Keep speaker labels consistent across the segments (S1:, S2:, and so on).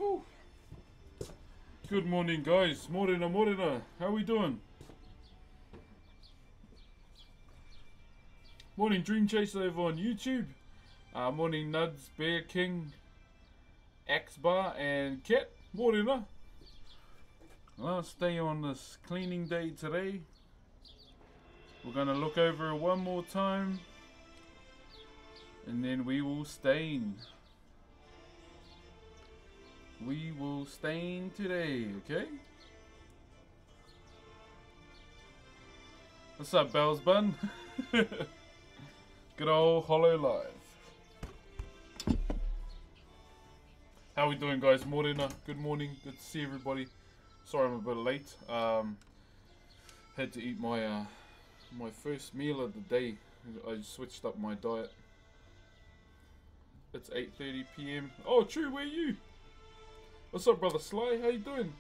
S1: Whew. Good morning, guys. Morena, morena. How we doing? Morning, Dream Chase over on YouTube. Morning, Nuds, Bear King, Axe Bar, and Cat. Morena. Last day on this cleaning day today. We're going to look over it one more time. And then we will stain. We will stain today, okay? What's up, Bells Bun? Good old Hollow Live. How we doing, guys? Morena. Good morning. Good to see everybody. Sorry I'm a bit late. Had to eat my my first meal of the day. I switched up my diet. It's 8:30 PM. Oh, true. Where are you? What's up, brother Sly? How you doing?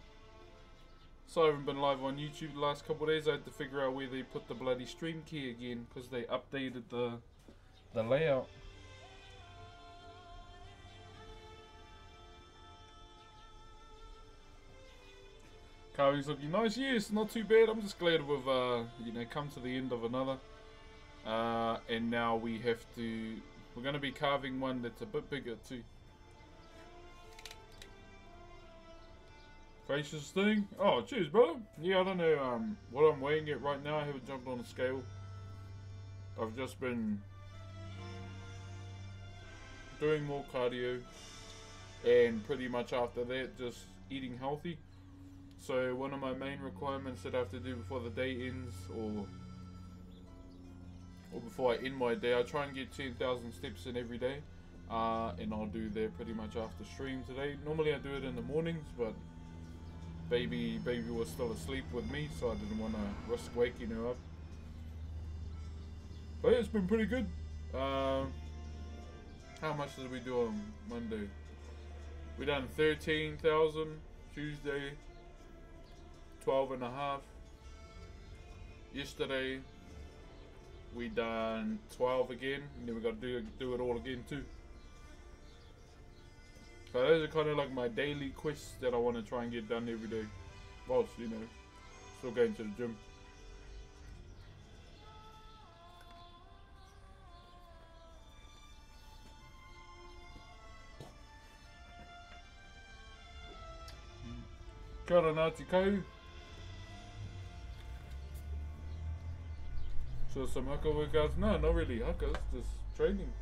S1: So I haven't been live on YouTube the last couple of days. I had to figure out where they put the bloody stream key again because they updated the layout. Carving's looking nice. Yes, not too bad. I'm just glad we've come to the end of another. And now we have to. We're going to be carving one that's a bit bigger too. Gracious thing. Oh, cheers, brother. Yeah, I don't know what I'm weighing it right now. I haven't jumped on a scale. I've just been doing more cardio, and pretty much after that, just eating healthy. So one of my main requirements that I have to do before the day ends, or before I end my day, I try and get 10,000 steps in every day, and I'll do that pretty much after stream today. Normally I do it in the mornings, but Baby was still asleep with me, so I didn't want to risk waking her up. But yeah, it's been pretty good. How much did we do on Monday? We done 13,000. Tuesday, 12.5. Yesterday, we done 12 again, and then we got to do it all again too. So those are kind of like my daily quests that I want to try and get done every day. Whilst, still going to the gym. Kia ora Ngāti Kau. So some haka workouts? No, not really hakas, just training.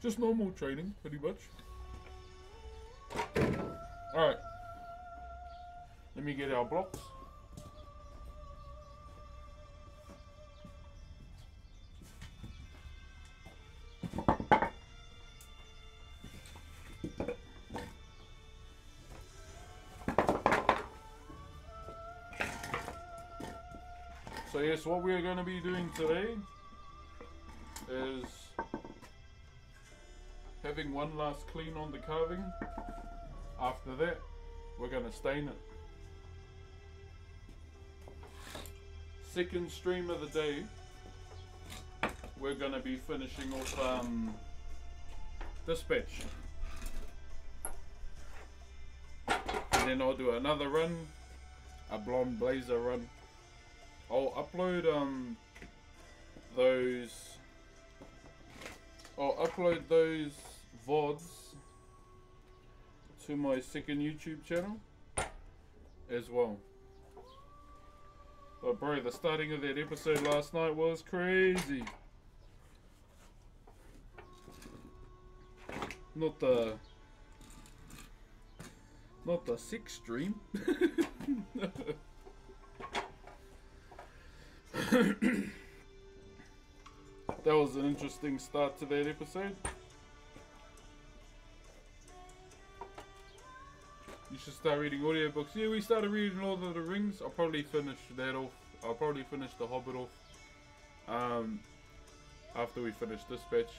S1: Just normal training, pretty much. Alright. Let me get our blocks. So yes, what we're going to be doing today is having one last clean on the carving. After that, we're going to stain it. Second stream of the day, we're going to be finishing off Dispatch. And then I'll do another run, a Blonde Blazer run. I'll upload those VODs to my second YouTube channel as well. But bro, the starting of that episode last night was crazy. Not the sex stream. That was an interesting start to that episode. You should start reading audiobooks. Yeah, we started reading Lord of the Rings. I'll probably finish that off. I'll probably finish The Hobbit off after we finish Dispatch.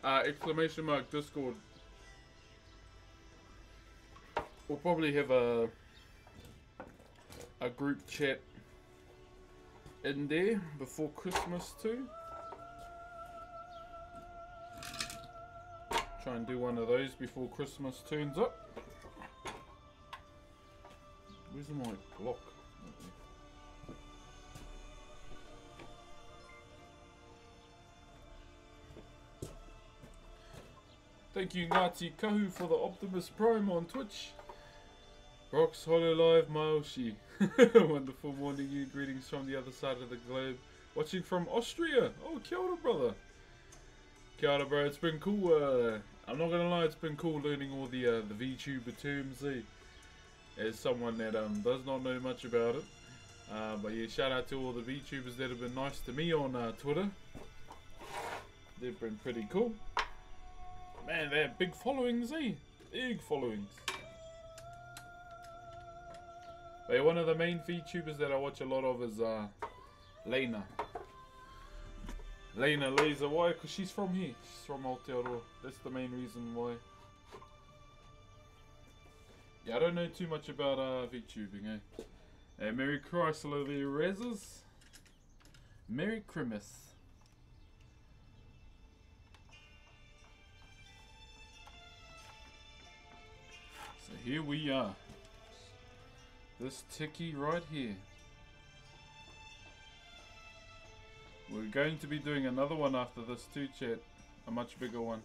S1: Exclamation mark Discord. We'll probably have a group chat in there before Christmas too. Try and do one of those before Christmas turns up. Where's my block? Thank you Ngati Kahu for the Optimus Prime on Twitch. Rocks Hollow Live Maoshi. Wonderful morning you, greetings from the other side of the globe. Watching from Austria. Oh, kia ora, brother. Kia ora, bro. It's been cool. I'm not gonna lie, it's been cool learning all the VTuber terms. As someone that does not know much about it. But yeah, shout out to all the VTubers that have been nice to me on Twitter. They've been pretty cool. Man, they have big followings, Big followings. But yeah, one of the main VTubers that I watch a lot of is Lena. Lena Laser, why? Because she's from here. She's from Aotearoa. That's the main reason why. Yeah, I don't know too much about VTubing, Hey, Merry Chrysler there, Razes. Merry Christmas. So here we are. This Tiki right here. We're going to be doing another one after this too, chat. A much bigger one.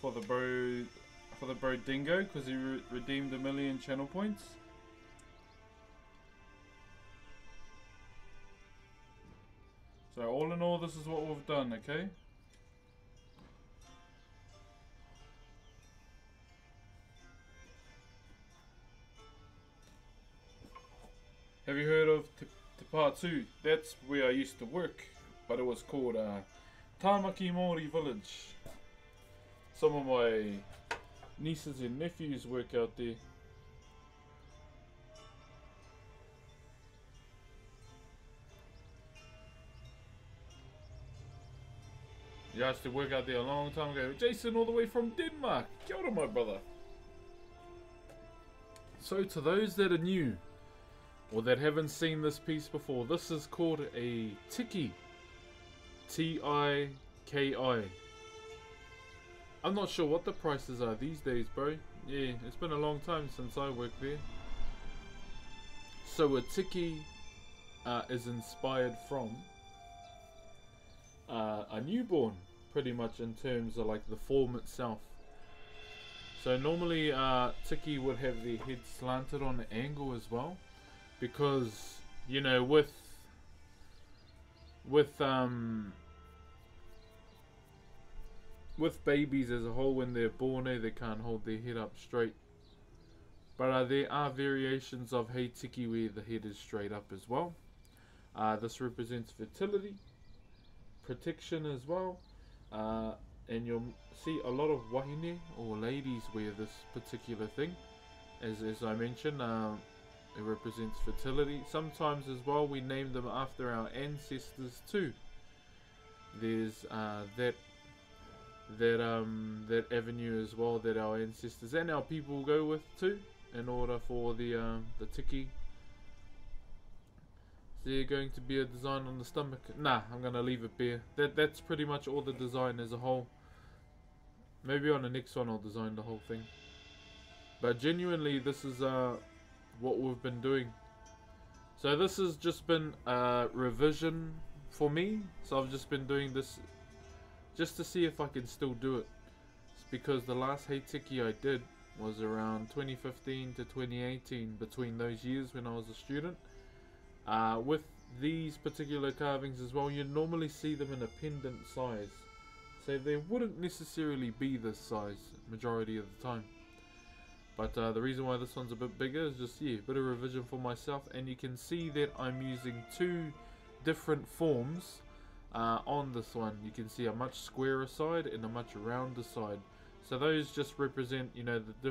S1: For the bro Dingo, because he redeemed 1 million channel points. So all in all, this is what we've done, okay? Have you heard of Te Pātū? That's where I used to work, but it was called Tāmaki Maori Village. Some of my nieces and nephews work out there. Yeah, I used to work out there a long time ago. Jason all the way from Denmark. Kia ora, my brother. So to those that are new, or that haven't seen this piece before, this is called a Tiki. T-I-K-I. I'm not sure what the prices are these days, bro. Yeah, it's been a long time since I worked there. So a Tiki is inspired from a newborn, pretty much, in terms of like the form itself. So normally Tiki would have their head slanted on an angle as well, because you know with babies as a whole, when they're born, they can't hold their head up straight. But there are variations of Hei Tiki where the head is straight up as well. This represents fertility, protection as well. And you'll see a lot of wahine, or ladies, wear this particular thing. As I mentioned, it represents fertility. Sometimes as well we name them after our ancestors too. There's that avenue as well that our ancestors and our people go with too, in order for the Tiki. Is there going to be a design on the stomach? Nah, I'm gonna leave it bare. That's pretty much all the design as a whole. Maybe on the next one I'll design the whole thing. But genuinely, this is what we've been doing. So this has just been a revision for me. So I've just been doing this just to see if I can still do it. It's because the last Hei Tiki I did was around 2015 to 2018, between those years when I was a student. With these particular carvings as well, you normally see them in a pendant size. So they wouldn't necessarily be this size majority of the time. But the reason why this one's a bit bigger is just, yeah, a bit of revision for myself. And you can see that I'm using two different forms on this one. You can see a much squarer side and a much rounder side. So those just represent, you know, the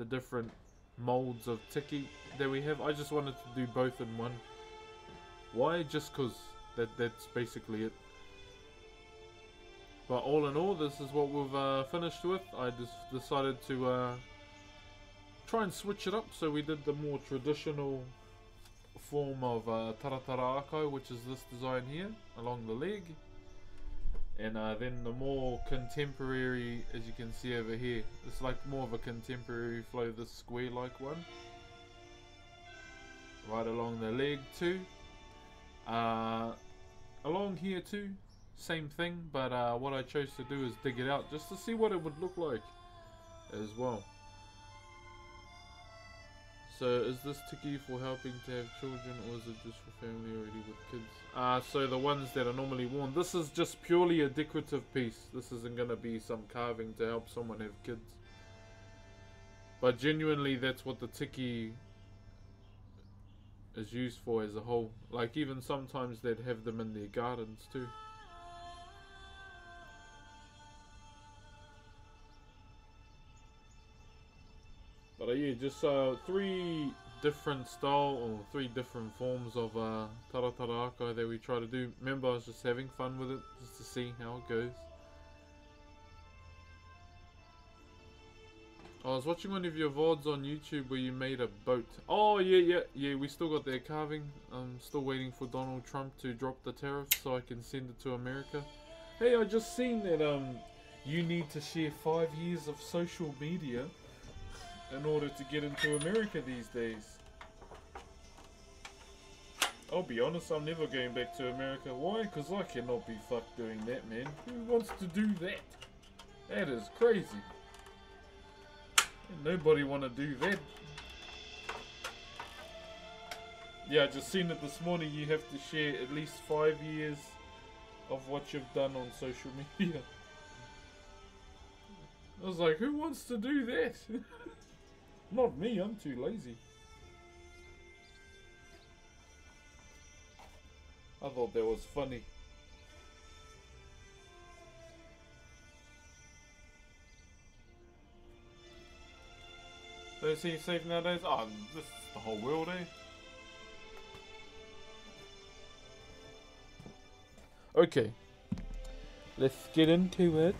S1: different molds of Tiki that we have. I just wanted to do both in one. Why? Just because that's basically it. But all in all, this is what we've finished with. I just decided to try and switch it up. So we did the more traditional form of taratara ako, which is this design here along the leg, and then the more contemporary, as you can see over here, it's like more of a contemporary flow, this square like one right along the leg too, along here too, same thing, but what I chose to do is dig it out just to see what it would look like as well. So is this tiki for helping to have children, or is it just for family already with kids? So the ones that are normally worn, this is just purely a decorative piece. This isn't going to be some carving to help someone have kids. But genuinely that's what the tiki is used for as a whole. Like even sometimes they'd have them in their gardens too. But yeah, just 3 different style or 3 different forms of taratara ako that we try to do. Remember, I was just having fun with it, just to see how it goes. I was watching one of your VODs on YouTube where you made a boat. Oh yeah, we still got that carving. I'm still waiting for Donald Trump to drop the tariffs so I can send it to America. Hey, I just seen that you need to share 5 years of social media in order to get into America these days. I'll be honest, I'm never going back to America. Why? Because I cannot be fucked doing that, man. Who wants to do that? That is crazy. Nobody want to do that. Yeah, I just seen it this morning. You have to share at least 5 years of what you've done on social media. I was like, who wants to do that? Not me, I'm too lazy. I thought that was funny. They see safe nowadays? Oh, this is the whole world, eh? Okay. Let's get into it.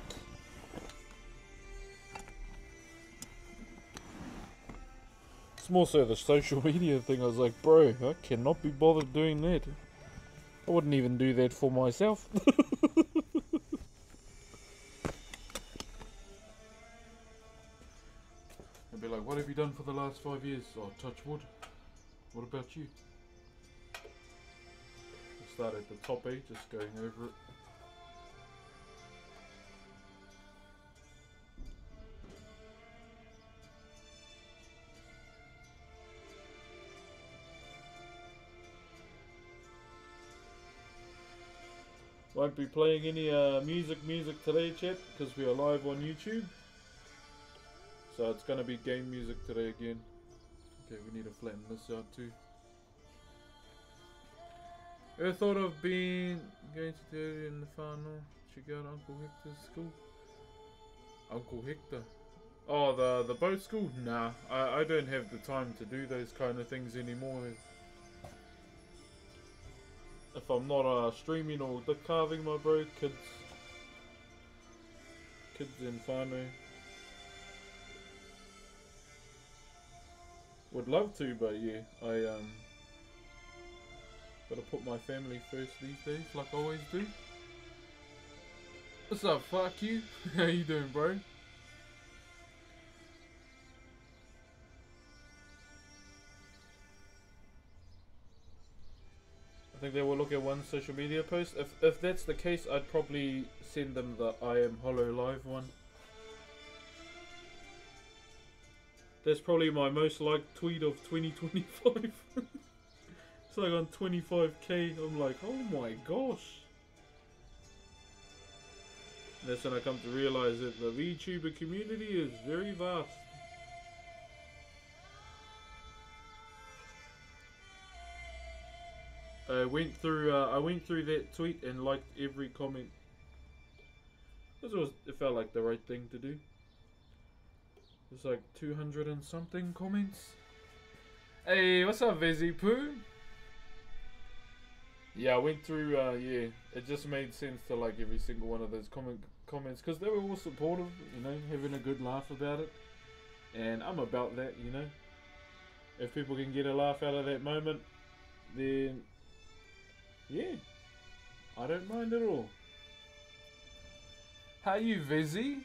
S1: It's more so the social media thing. I was like, bro, I cannot be bothered doing that. I wouldn't even do that for myself. I'd be like, what have you done for the last 5 years? Oh, touch wood. What about you? We'll start at the top, eh? Just going over it. Won't be playing any music today, chat, because we are live on YouTube. So it's going to be game music today again. Okay, we need to flatten this out too. Ever thought of going to do in the far north? Check out Uncle Hector's school. Uncle Hector. Oh, the boat school? Nah, I don't have the time to do those kind of things anymore. If I'm not streaming or carving, my bro, kids in whānau. Would love to, but yeah, I gotta put my family first these days, like I always do. What's up, fuck you? How you doing, bro? I think they will look at one social media post. If that's the case, I'd probably send them the I Am Hollow Live one. That's probably my most liked tweet of 2025. It's like on 25k. I'm like, oh my gosh. That's when I come to realize that the VTuber community is very vast. I went through that tweet and liked every comment. It felt like the right thing to do. There's like 200 and something comments. Hey, what's up, Vizzy Poo? Yeah, I went through, yeah, it just made sense to like every single one of those comments because they were all supportive, you know, having a good laugh about it. And I'm about that, you know. If people can get a laugh out of that moment, then yeah, I don't mind at all. How you, Vizzy?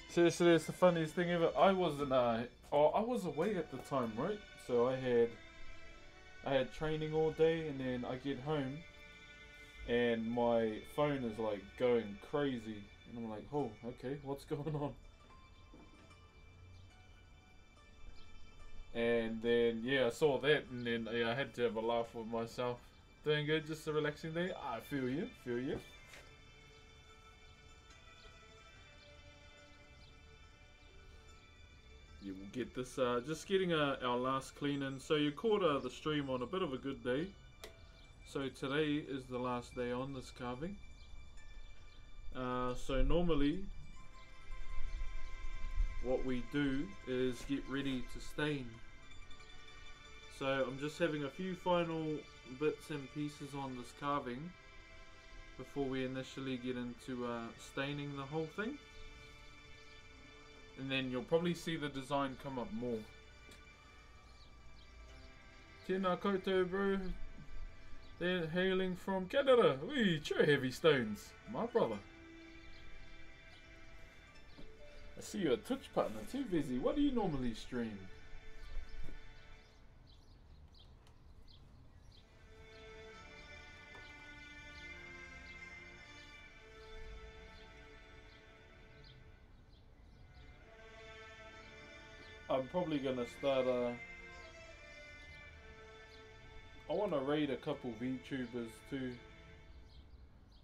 S1: Seriously, it's the funniest thing ever. I wasn't. I was away at the time, right? So I had training all day, and then I get home, and my phone is like going crazy, and I'm like, oh, okay, what's going on? And then yeah, I saw that, and then yeah, I had to have a laugh with myself. Doing good, just a relaxing day. I feel you, feel you. You will get this. Just getting our last clean in. So you caught the stream on a bit of a good day. So today is the last day on this carving. So normally, what we do is get ready to stain. So I'm just having a few final bits and pieces on this carving before we initially get into staining the whole thing. And then you'll probably see the design come up more. Tēnā koutou, bro. They're hailing from Canada. Wee, true heavy stones. My brother. I see you're a Twitch partner too, Vizzy. What do you normally stream? I'm probably gonna start I wanna raid a couple VTubers too,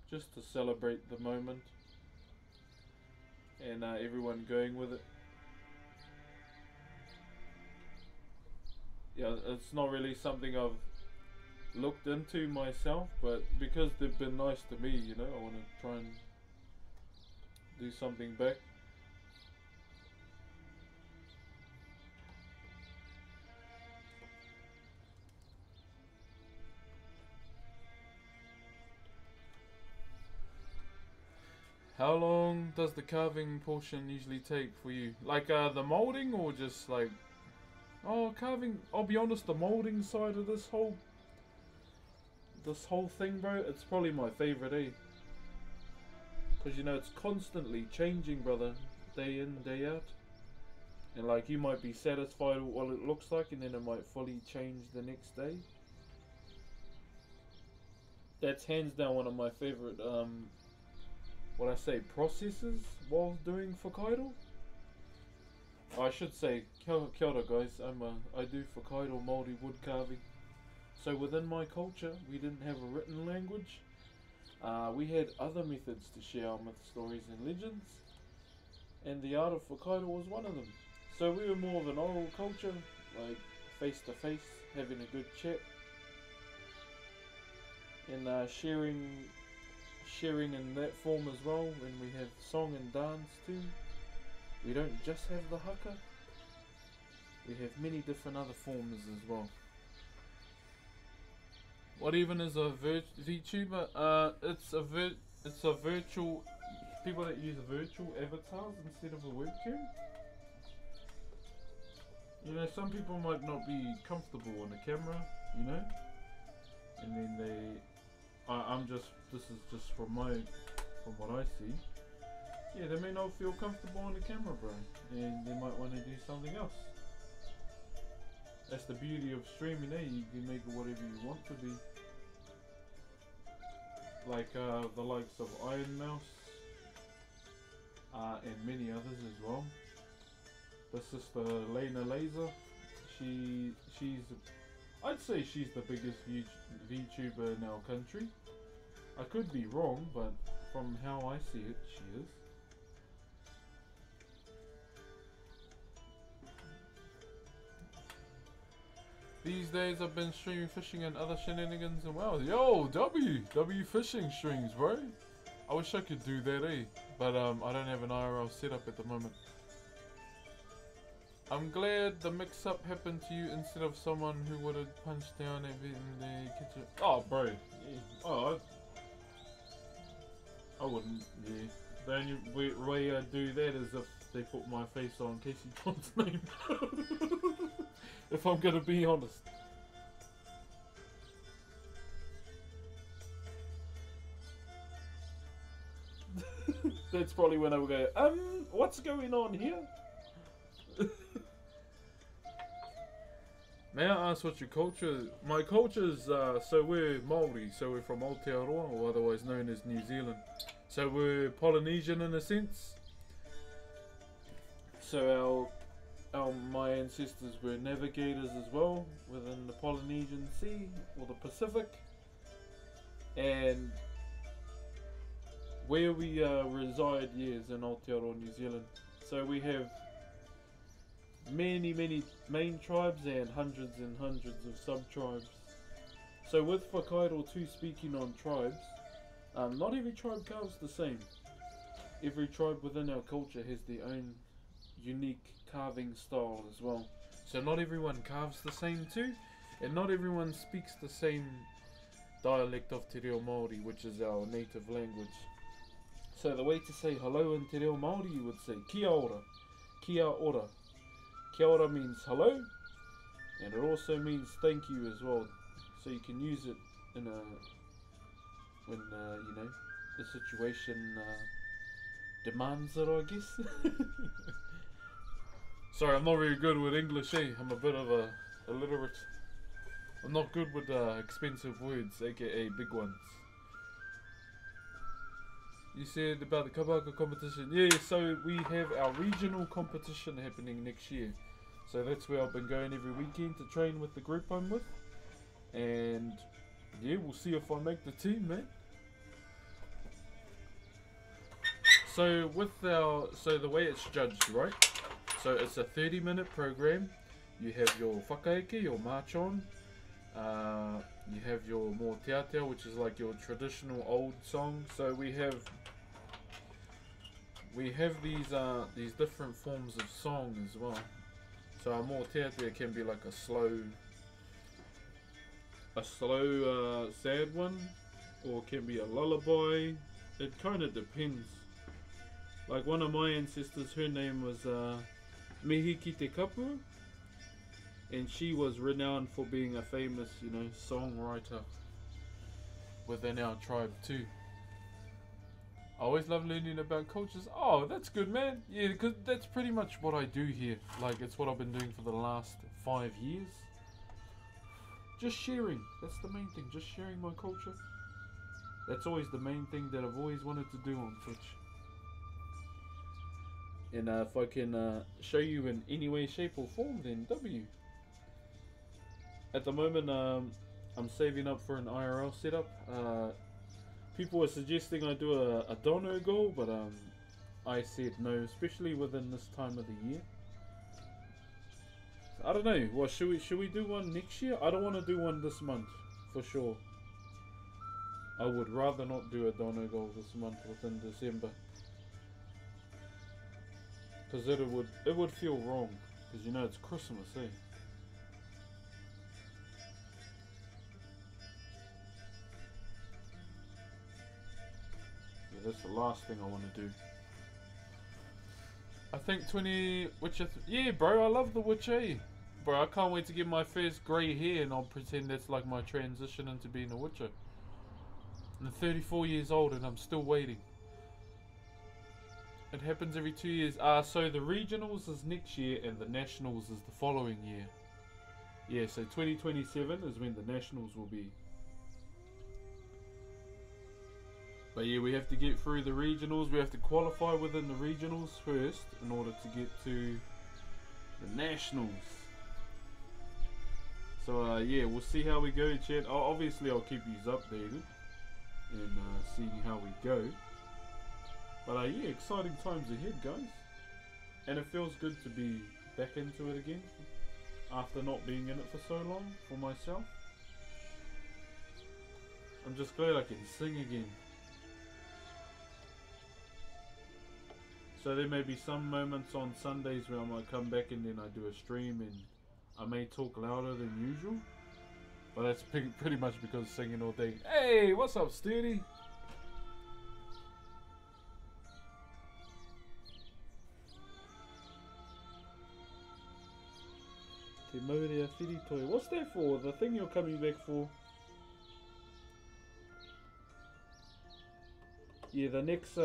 S1: just to celebrate the moment and everyone going with it. Yeah, it's not really something I've looked into myself, but because they've been nice to me, you know, I wanna try and do something back. How long does the carving portion usually take for you? Like the molding, or just like, oh, carving? I'll be honest, the molding side of this whole thing, bro, it's probably my favorite, eh? Because you know it's constantly changing, brother, day in, day out. And like you might be satisfied with what it looks like, and then it might fully change the next day. That's hands down one of my favorite what I say, processes while doing Whakairo. I should say, kia ora guys, I do Whakairo Maori wood carving. So within my culture, we didn't have a written language. We had other methods to share our myth stories and legends, and the art of Whakairo was one of them. So we were more of an oral culture, like face to face, having a good chat, and sharing in that form as well. When we have song and dance too, we don't just have the haka, we have many different other forms as well. What even is a VTuber? It's a virtual, people that use virtual avatars instead of a webcam. You know, some people might not be comfortable on the camera, you know, and then this is just from what I see. Yeah, they may not feel comfortable on the camera, bro, and they might want to do something else. That's the beauty of streaming, eh? You can make it whatever you want to be. Like the likes of Iron Mouse, and many others as well. The sister Lena Laser, I'd say she's the biggest VTuber in our country. I could be wrong, but from how I see it, she is. These days I've been streaming fishing and other shenanigans and wow. Yo, W fishing streams, bro. I wish I could do that, eh? But I don't have an IRL setup at the moment. I'm glad the mix-up happened to you instead of someone who would have punched down every in the kitchen. Oh, bro, Oh, I wouldn't. Yeah. The only way I do that is if they put my face on Casey John's name. If I'm gonna be honest. That's probably when I would go, what's going on here? May I ask what your culture... My culture's, so we're Maori, so we're from Aotearoa, or otherwise known as New Zealand. So we're Polynesian in a sense. So my ancestors were navigators as well, within the Polynesian Sea, or the Pacific. And where we reside, is in Aotearoa, New Zealand. So we have many main tribes and hundreds of sub-tribes. So with Whakairo too, speaking on tribes, not every tribe carves the same. Every tribe within our culture has their own unique carving style as well. So not everyone carves the same too, and not everyone speaks the same dialect of Te Reo Māori, which is our native language. So the way to say hello in Te Reo Māori, you would say kia ora, kia ora. Kia ora means hello, and it also means thank you as well. So you can use it in when you know, the situation demands it, I guess. Sorry, I'm not very good with English, eh? I'm a bit of a illiterate. I'm not good with expensive words, aka big ones. You said about the kabaka competition. Yeah, so we have our regional competition happening next year. So that's where I've been going every weekend to train with the group I'm with. And yeah, we'll see if I make the team, man. So so the way it's judged, right? So it's a 30-minute program. You have your whakaeke, your march on. You have your more te atea, which is like your traditional old song. So we have these different forms of song as well. So our more te atea can be like a slow sad one, or it can be a lullaby. It kind of depends. Like one of my ancestors, her name was Mihi Ki Te Kapu, and she was renowned for being a famous, you know, songwriter within our tribe too. I always love learning about cultures. Oh, that's good, man. Yeah, because that's pretty much what I do here. Like, it's what I've been doing for the last 5 years. Just sharing. That's the main thing. Just sharing my culture. That's always the main thing that I've always wanted to do on Twitch. And if I can show you in any way, shape or form, then W. At the moment, I'm saving up for an IRL setup. People were suggesting I do a dono goal, but I said no, especially within this time of the year. So, I don't know. Well, should we do one next year? I don't want to do one this month, for sure. I would rather not do a dono goal this month within December, because it would feel wrong, because you know it's Christmas, eh? That's the last thing I want to do. I think 20 Witcher. Yeah, bro, I love the Witcher. Eh? Bro, I can't wait to get my first grey hair, and I'll pretend that's like my transition into being a Witcher. I'm 34 years old and I'm still waiting. It happens every 2 years. So the regionals is next year and the nationals is the following year. Yeah, so 2027 is when the nationals will be. But yeah, we have to get through the regionals. We have to qualify within the regionals first in order to get to the nationals. So yeah, we'll see how we go, chat. Obviously, I'll keep you updated and seeing how we go. But yeah, exciting times ahead, guys. And it feels good to be back into it again after not being in it for so long for myself. I'm just glad I can sing again. So there may be some moments on Sundays where I might come back and then I do a stream and I may talk louder than usual. But that's pretty much because singing all day. Hey, what's up, Sturdy? Te Maori Whiritoi. What's that for? The thing you're coming back for? Yeah, the next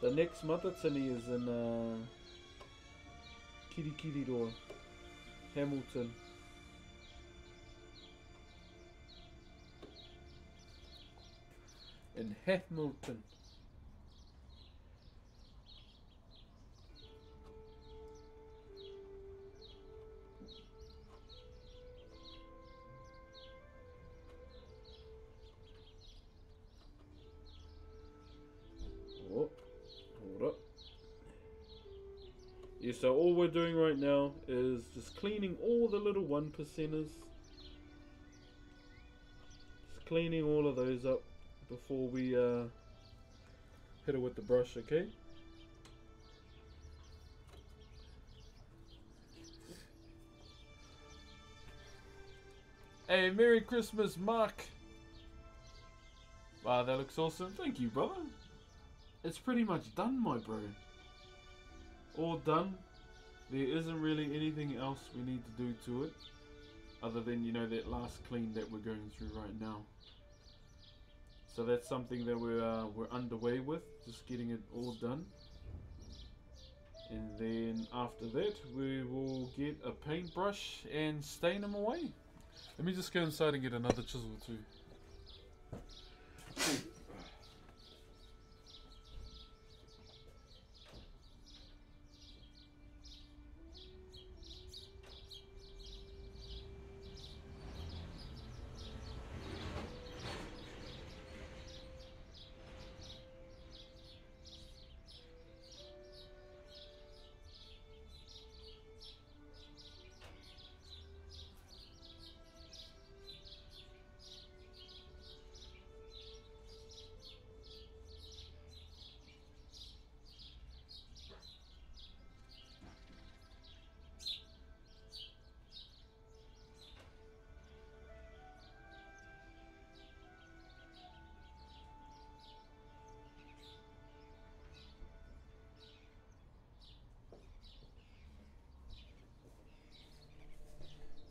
S1: matatini is in Kirikiriroa, Hamilton. In Hamilton. Oh, hold up. Yeah, so all we're doing right now is just cleaning all the little 1%ers. Just cleaning all of those up before we hit it with the brush, okay? Hey, Merry Christmas, Mark! Wow, that looks awesome. Thank you, brother. It's pretty much done, my bro. All done. There isn't really anything else we need to do to it, other than, you know, that last clean that we're going through right now. So that's something that we're underway with, just getting it all done. And then after that, we will get a paintbrush and stain them away. Let me just go inside and get another chisel too.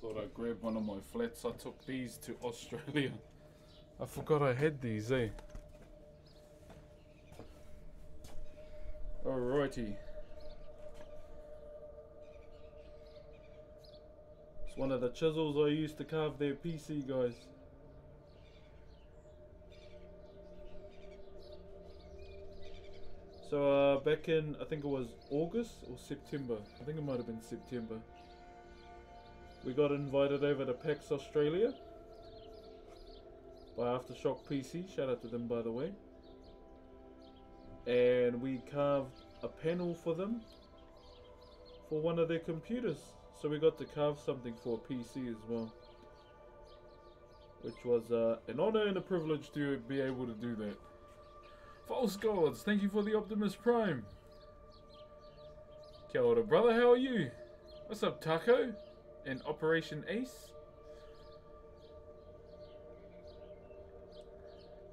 S1: Thought I'd grab one of my flats. I took these to Australia. I forgot I had these, eh? Alrighty. It's one of the chisels I used to carve their PC, guys. So back in, I think it was August or September. I think it might have been September. We got invited over to PAX Australia by Aftershock PC. Shout out to them, by the way. And we carved a panel for them for one of their computers. So we got to carve something for a PC as well, which was an honor and a privilege to be able to do that. False Gods, thank you for the Optimus Prime. Kia ora, brother, how are you? What's up, Taco? And Operation Ace?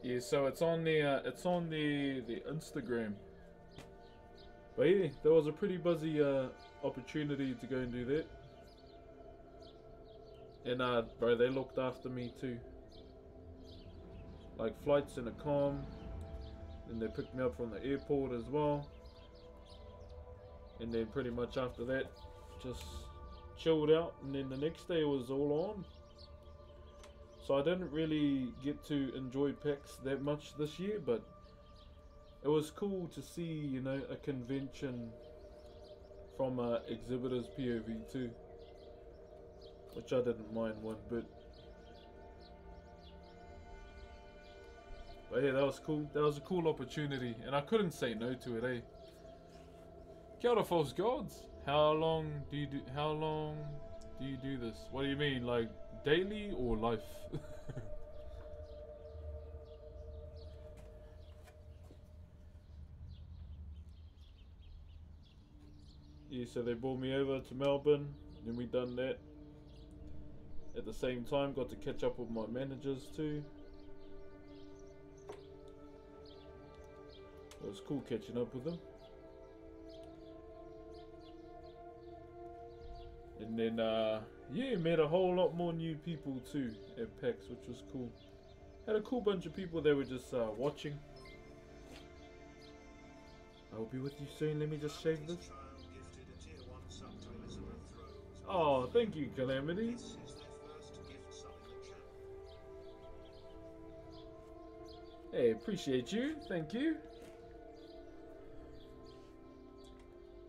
S1: Yeah, so it's on the Instagram. But yeah, there was a pretty buzzy opportunity to go and do that. And bro, they looked after me too. Like flights and a comm. And they picked me up from the airport as well. And then pretty much after that, just chilled out, and then the next day it was all on. So I didn't really get to enjoy PAX that much this year, but it was cool to see, you know, a convention from exhibitor's POV too, which I didn't mind one bit. But yeah, that was cool. That was a cool opportunity, and I couldn't say no to it, eh? Kia ora, False Gods. How long do you do this? What do you mean, like daily or life? Yeah, so they brought me over to Melbourne, then we done that, at the same time. Got to catch up with my managers too. It was cool catching up with them. And then, yeah, met a whole lot more new people too at PAX, which was cool. Had a cool bunch of people that were just watching. I'll be with you soon. Let me just shave this. Oh, thank you, Calamity. Hey, appreciate you. Thank you.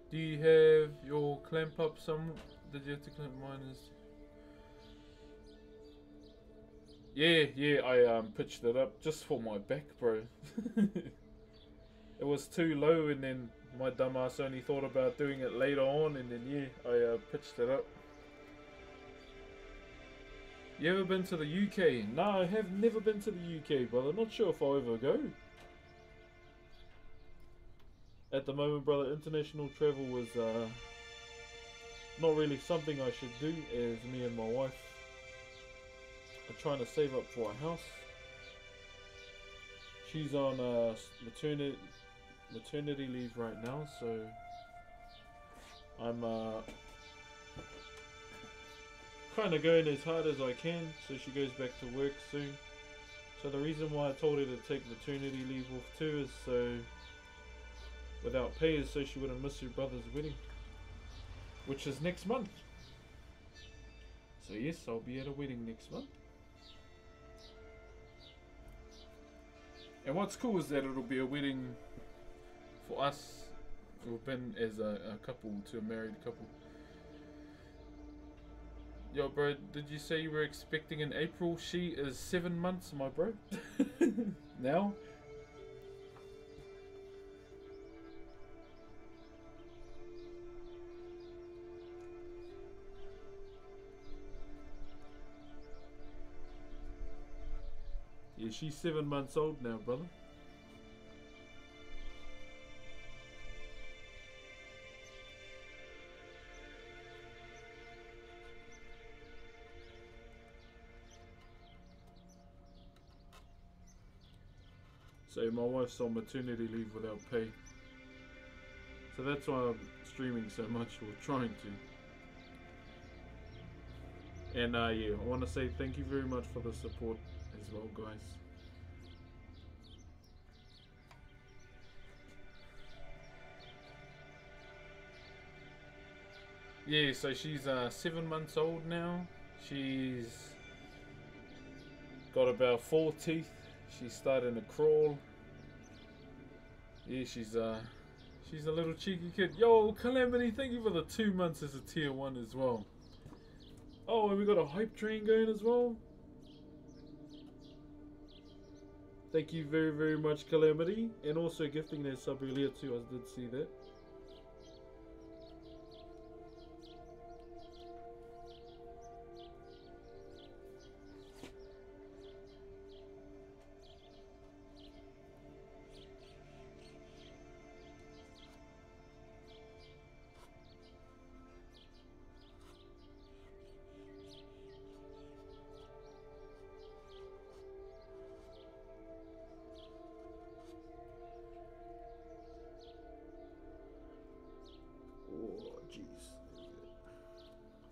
S1: Do you have your clamp up some? Did you have to clamp mine? Yeah, I pitched it up just for my back, bro. It was too low, and then my dumbass only thought about doing it later on, and then yeah, I pitched it up. You ever been to the UK? No, I have never been to the UK, brother. Not sure if I'll ever go. At the moment, brother, international travel was not really something I should do, as me and my wife are trying to save up for a house. She's on maternity leave right now, so I'm kind of going as hard as I can so she goes back to work soon. So the reason why I told her to take maternity leave off too is so without pay is so she wouldn't miss her brother's wedding, which is next month. So yes, I'll be at a wedding next month. And what's cool is that it'll be a wedding for us. We've been as a couple to a married couple. Yo, bro, did you say you were expecting in April? She is 7 months, my bro. Now? Yeah, she's 7 months old now, brother. So my wife's on maternity leave without pay. So that's why I'm streaming so much, or trying to. And yeah, I want to say thank you very much for the support as well, guys. Yeah, so she's 7 months old now. She's got about 4 teeth. She's starting to crawl. Yeah, she's a little cheeky kid. Yo, Calamity, thank you for the 2 months as a tier 1 as well. Oh, and we got a hype train going as well. Thank you very, very much, Calamity. And also gifting that sub earlier too, I did see that.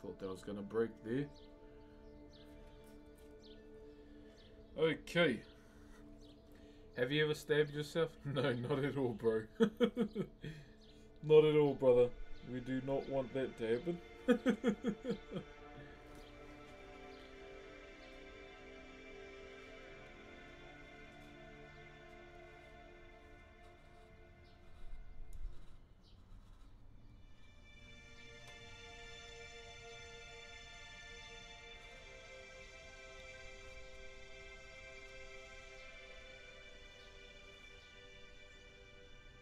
S1: Thought that was gonna break there. Okay. Have you ever stabbed yourself? No, not at all, bro. Not at all, brother. We do not want that to happen.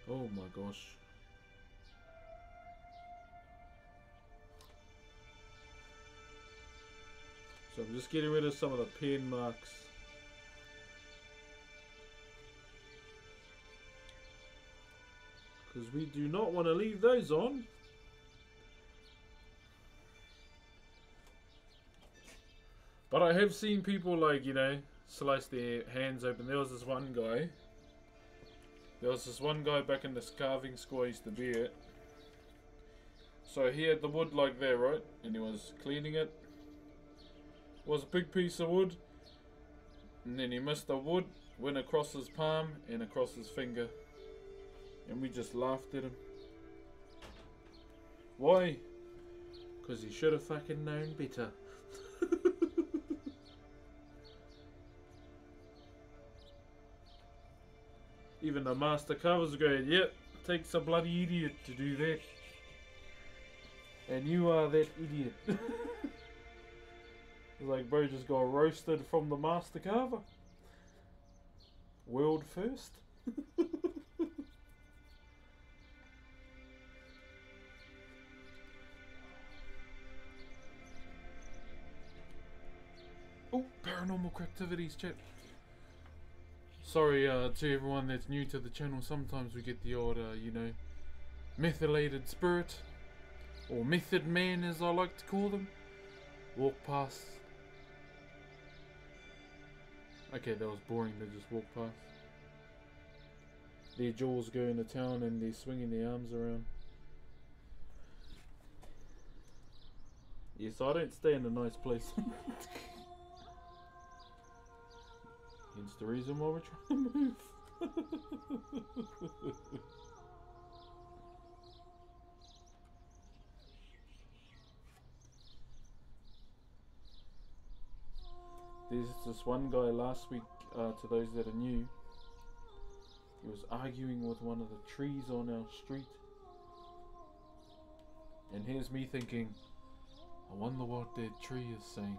S1: Oh my gosh. So I'm just getting rid of some of the pen marks. Because we do not want to leave those on. But I have seen people, like, you know, slice their hands open. There was this one guy. Back in this carving school I used to be at. So he had the wood like that, right? And he was cleaning it. It was a big piece of wood. And then he missed the wood, went across his palm and across his finger. And we just laughed at him. Why? Because he should have fucking known better. Even the master carvers are going, yep, takes a bloody idiot to do that. And you are that idiot. It's like, bro, just got roasted from the master carver. World first. Oh, paranormal activities chat. Sorry to everyone that's new to the channel. Sometimes we get the odd, you know, methylated spirit. Or method man, as I like to call them. Walk past. Okay, that was boring. They just walk past. Their jaws go into town and they're swinging their arms around. Yes, I don't stay in a nice place. Hence the reason why we're trying to move. There's this one guy last week, to those that are new, he was arguing with one of the trees on our street. And here's me thinking, I wonder what that tree is saying.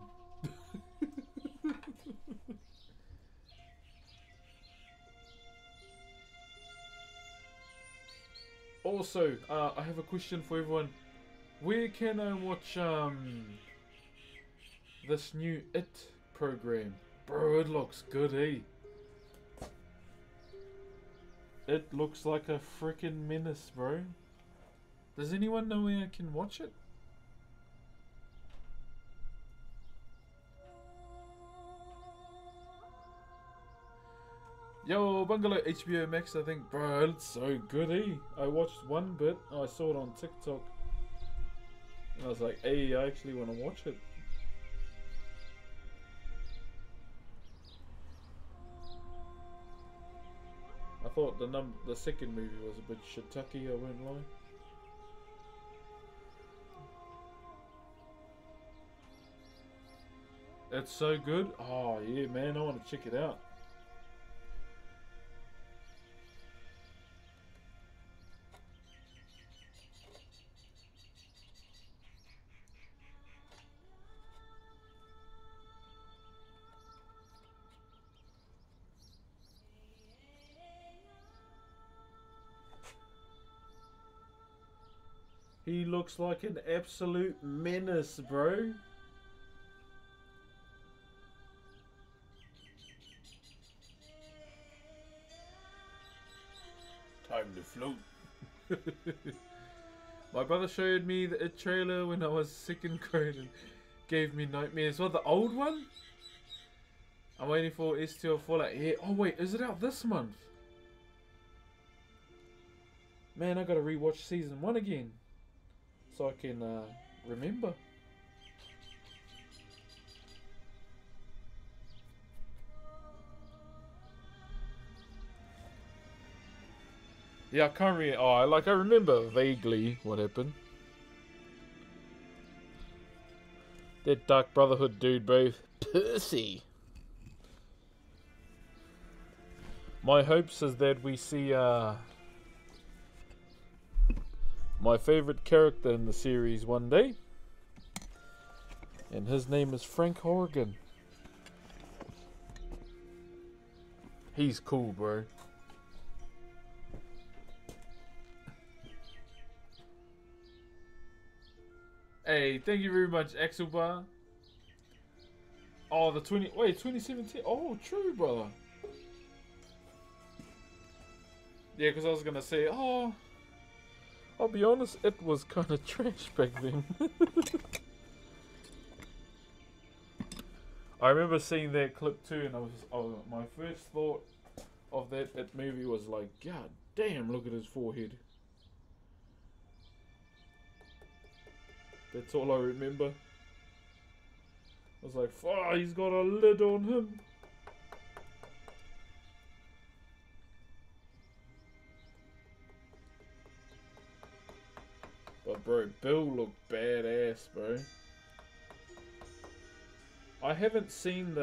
S1: Also, I have a question for everyone. Where can I watch this new It program? Bro, it looks good, eh? It looks like a freaking menace, bro. Does anyone know where I can watch it? Yo, Bungalow HBO Max, I think. Bro, it's so good, eh? I watched one bit. I saw it on TikTok. And I was like, hey, I actually want to watch it. I thought the second movie was a bit shittucky, I won't lie. It's so good. Oh yeah, man, I want to check it out. He looks like an absolute menace, bro. Time to float. My brother showed me the It trailer when I was second grade and gave me nightmares. What, the old one? I'm waiting for S2 Fallout. Yeah. Oh wait, is it out this month? Man, I gotta rewatch season 1 again. So I can remember. Yeah, I can't really. Oh, I remember vaguely what happened. That Dark Brotherhood dude, bro. Percy. My hopes is that we see my favorite character in the series one day. And his name is Frank Horgan. He's cool, bro. Hey, thank you very much, Axelbar. Oh, the 2017. Oh, true, brother. Yeah, because I was gonna say, oh, I'll be honest, it was kind of trash back then. I remember seeing that clip too, and my first thought of that movie was like, God damn, look at his forehead. That's all I remember. I was like, oh, he's got a lid on him. But bro, Bill looked badass, bro. I haven't seen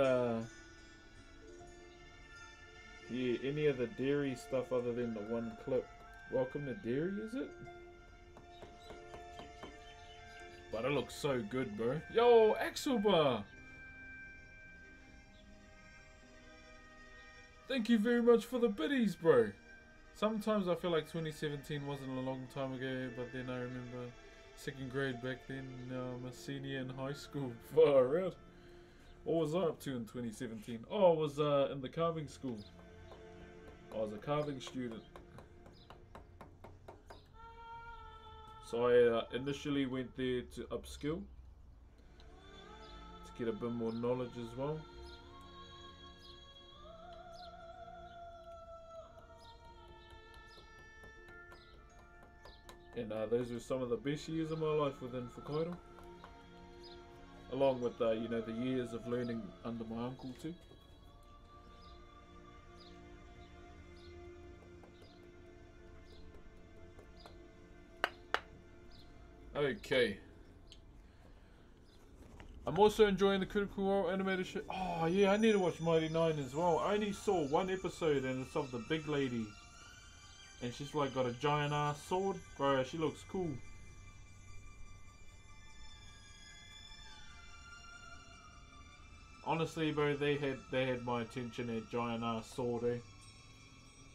S1: any of the dairy stuff other than the one clip. Welcome to Dairy, is it? But it looks so good, bro. Yo, Axelbar! Thank you very much for the biddies, bro. Sometimes I feel like 2017 wasn't a long time ago, but then I remember second grade back then. Now I'm a senior in high school. Far out. What was I up to in 2017? Oh, I was in the carving school. I was a carving student. So I initially went there to upskill, to get a bit more knowledge as well. And those were some of the best years of my life within Whakairo. Along with you know, the years of learning under my uncle too. Okay. I'm also enjoying the Critical Role animated show. Oh yeah, I need to watch Mighty 9 as well. I only saw one episode and it's of the big lady. And she's like got a giant ass sword. Bro, she looks cool. Honestly, bro, they had my attention at giant ass sword, eh?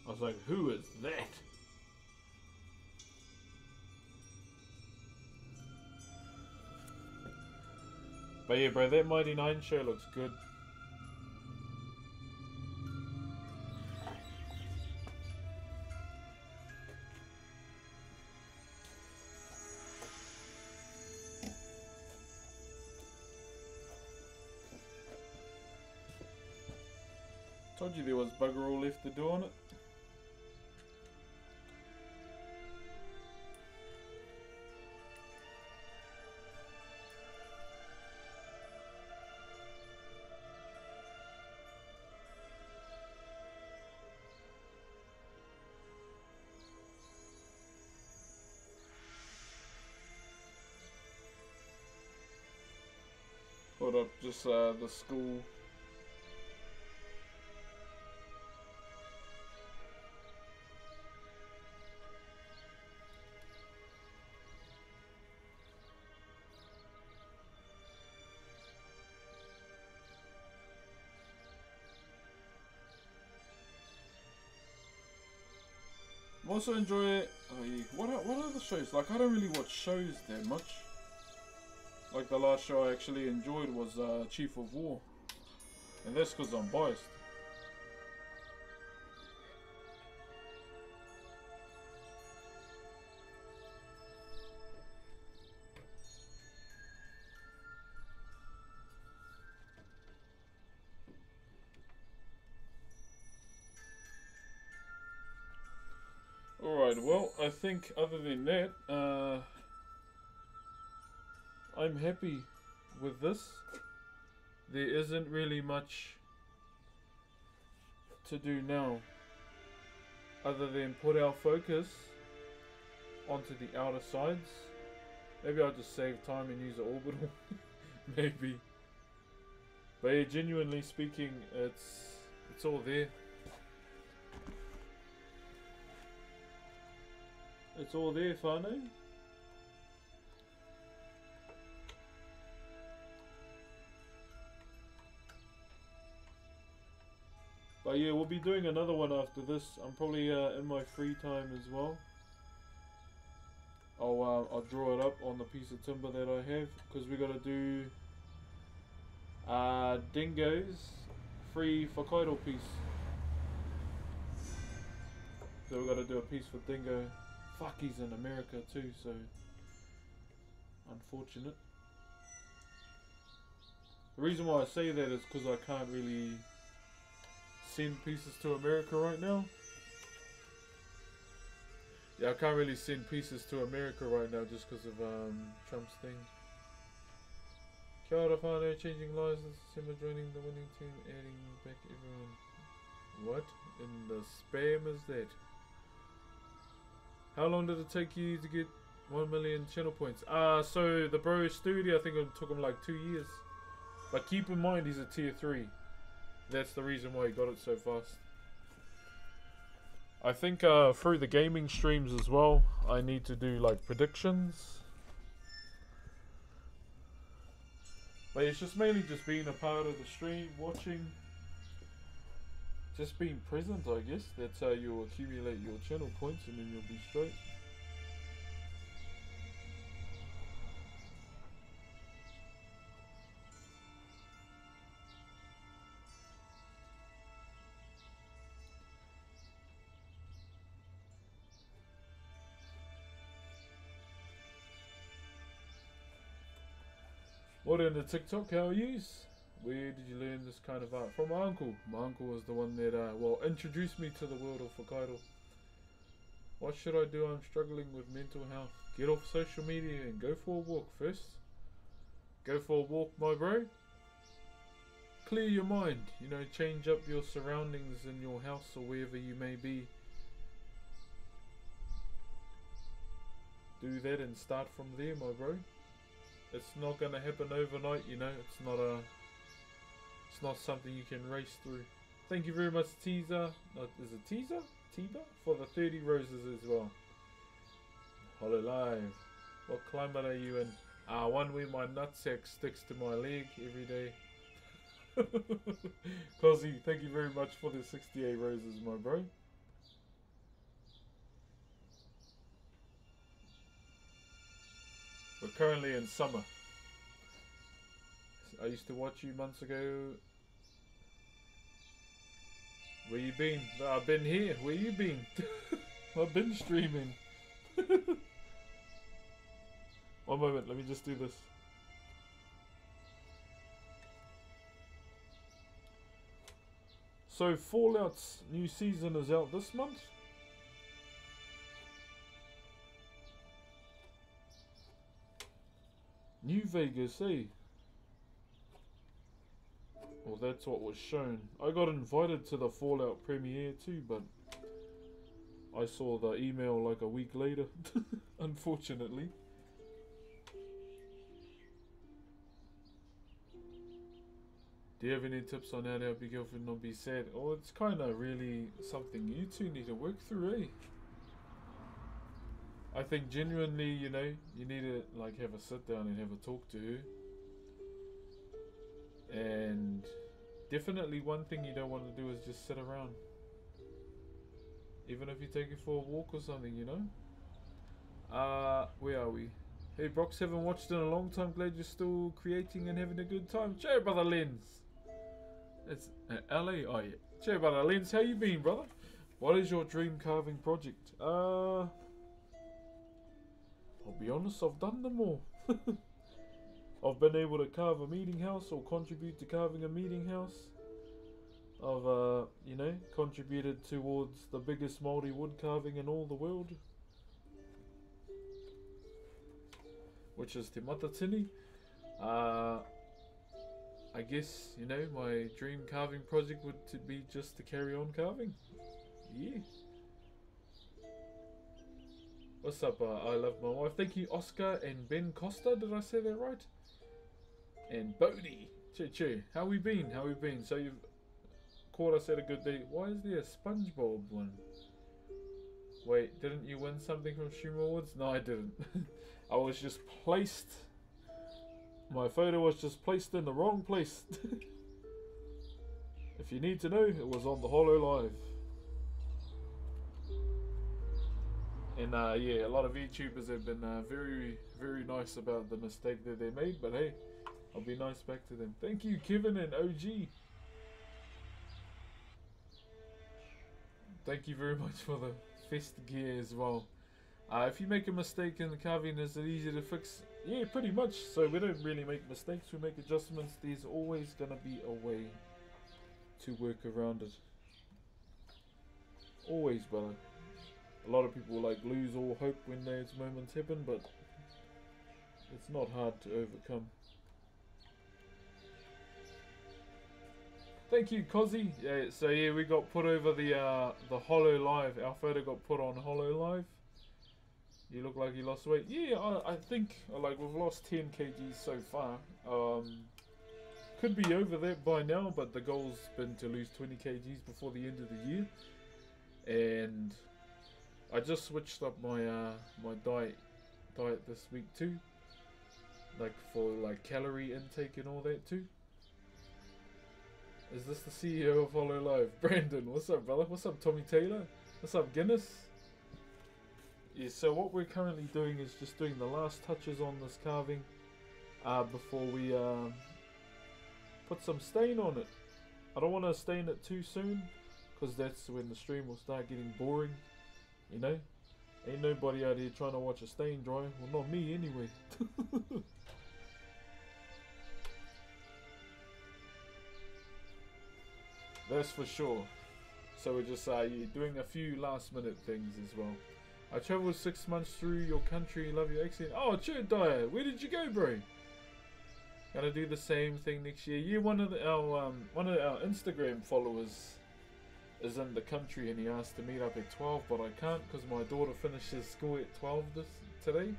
S1: I was like, who is that? But yeah, bro, that Mighty 9 show looks good. Told you there was bugger all left to do on it. Hold up, just the school. I'm also enjoying. Oh yeah, what are the shows? Like I don't really watch shows that much. Like the last show I actually enjoyed was Chief of War, and that's because I'm biased. Alright, well, I think other than that, I'm happy with this. There isn't really much to do now, other than put our focus onto the outer sides. Maybe I'll just save time and use an orbital. Maybe. But yeah, genuinely speaking, it's all there. It's all there, whānau. But yeah, we'll be doing another one after this. I'm probably in my free time as well. I'll draw it up on the piece of timber that I have, because we got to do Dingo's free Whakairo piece. So we got to do a piece for Dingo. Fuck, he's in America too, so unfortunate. The reason why I say that is because I can't really send pieces to America right now. Yeah, I can't really send pieces to America right now just because of Trump's thing. Kia ora whānau, changing lives, December joining the winning team, adding back everyone. What in the spam is that? How long did it take you to get 1 million channel points? So the bro studio, I think it took him like 2 years. But keep in mind he's a tier 3. That's the reason why he got it so fast. I think through the gaming streams as well, I need to do like predictions. But it's just mainly just being a part of the stream, watching. Just being present, I guess. That's how you'll accumulate your channel points and then you'll be straight. What in the TikTok, how are yous? Where did you learn this kind of art? From my uncle. My uncle was the one that, introduced me to the world of Whakairo. What should I do? I'm struggling with mental health. Get off social media and go for a walk first. Go for a walk, my bro. Clear your mind. You know, change up your surroundings in your house or wherever you may be. Do that and start from there, my bro. It's not going to happen overnight, you know. It's not something you can race through. Thank you very much, Teaser. Is it Teaser? Tiba? For the 30 roses as well. Hello live. What climate are you in? One where my nutsack sticks to my leg every day. Cozzy, thank you very much for the 68 roses, my bro. We're currently in summer. I used to watch you months ago. Where you been? I've been here. Where you been? I've been streaming. One moment, let me just do this. So Fallout's new season is out this month. New Vegas, eh? Well, that's what was shown. I got invited to the Fallout premiere too, but I saw the email like a week later, unfortunately. Do you have any tips on how to help your girlfriend not be sad? Oh, it's kind of really something you two need to work through, eh? I think genuinely, you know, you need to like have a sit down and have a talk to her. And definitely one thing you don't want to do is just sit around. Even if you take her for a walk or something, you know? Where are we? Hey Brox, haven't watched in a long time. Glad you're still creating and having a good time. Cheer, brother Lens. It's LA, oh yeah. Cheer, brother Lens, how you been, brother? What is your dream carving project? I'll be honest, I've done them all. I've been able to carve a meeting house or contribute to carving a meeting house. I've, you know, contributed towards the biggest Maori wood carving in all the world, which is Te Matatini. I guess, you know, my dream carving project would be just to carry on carving. Yeah. What's up? I love my wife. Thank you, Oscar and Ben Costa. Did I say that right? And Bodie. Che. How we been? How we been? So you've caught us at a good day. Why is there a SpongeBob one? Wait, didn't you win something from Stream Awards? No, I didn't. I was just placed. My photo was just placed in the wrong place. If you need to know, it was on the Holo Live. And yeah, a lot of YouTubers have been very, very nice about the mistake that they made. But hey, I'll be nice back to them. Thank you, Kevin and OG. Thank you very much for the fest gear as well. If you make a mistake in the carving, is it easy to fix? Yeah, pretty much. So we don't really make mistakes, we make adjustments. There's always going to be a way to work around it. Always, brother. A lot of people like lose all hope when those moments happen, but it's not hard to overcome. Thank you, Cozzy. Yeah, so yeah, we got put over the Holo Live. Our photo got put on Holo Live. You look like you lost weight. Yeah, I think like we've lost 10 kgs so far. Could be over that by now, but the goal's been to lose 20 kgs before the end of the year. And I just switched up my my diet this week too, like for like calorie intake and all that too. Is this the CEO of Holo Live? Brandon, what's up, brother? What's up, Tommy Taylor? What's up, Guinness? Yeah, so what we're currently doing is just doing the last touches on this carving before we put some stain on it. I don't want to stain it too soon, because that's when the stream will start getting boring, you know? Ain't nobody out here trying to watch a stain dry. Well, not me anyway. That's for sure. So we're just doing a few last minute things as well. I travelled 6 months through your country. Love your accent. Oh, Chert Dyer, where did you go, bro? Gonna do the same thing next year. Yeah, one of our Instagram followers is in the country and he asked to meet up at 12, but I can't because my daughter finishes school at 12 today.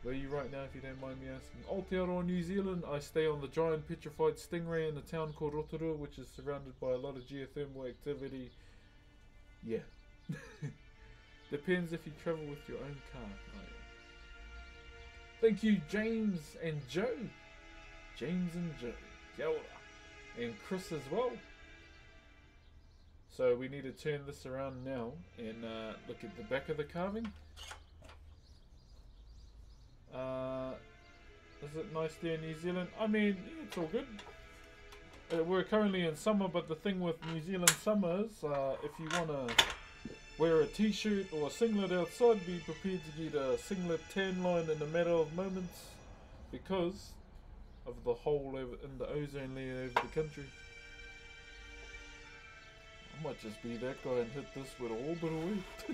S1: Where are you right now, if you don't mind me asking? Aotearoa, New Zealand. I stay on the giant petrified stingray in a town called Rotorua, which is surrounded by a lot of geothermal activity. Yeah. Depends if you travel with your own car. Oh, yeah. Thank you, James and Joe. James and Joe. Kia ora. And Chris as well. So we need to turn this around now and look at the back of the carving. Is it nice there in New Zealand? I mean, yeah, it's all good. We're currently in summer, but the thing with New Zealand summer is if you want to wear a t-shirt or a singlet outside, be prepared to get a singlet tan line in a matter of moments because of the hole in the ozone layer over the country. I might just be that guy and hit this with an orbital weight.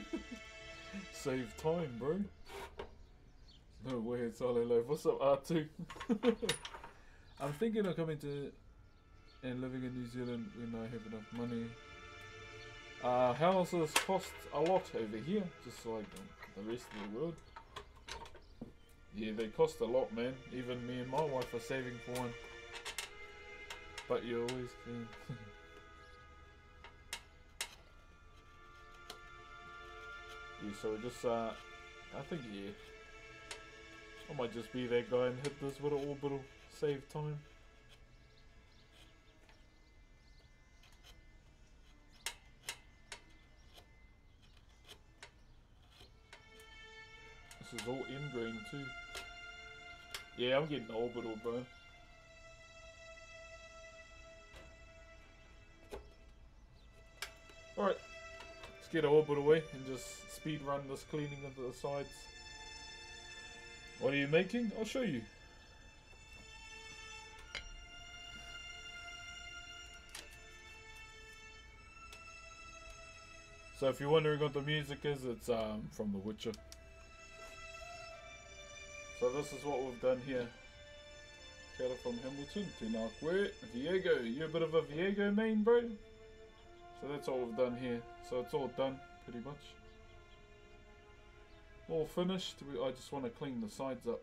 S1: Save time, bro. No way, it's all alive. What's up, R2? I'm thinking of coming to and living in New Zealand when I have enough money. Houses cost a lot over here, just like the rest of the world. Yeah, they cost a lot, man. Even me and my wife are saving for one. But you always can. Yeah, so we just, I think, yeah. I might just be that guy and hit this with an orbital, save time. This is all end grain too. Yeah, I'm getting orbital, bro. Alright, let's get an orbital away and just speed run this cleaning of the sides. What are you making? I'll show you. So if you're wondering what the music is, it's from The Witcher. So this is what we've done here. Kia ora from Hamilton, tēnā koe, Viego. You're a bit of a Viego main, bro? So that's all we've done here. So it's all done, pretty much. All finished. I just want to clean the sides up.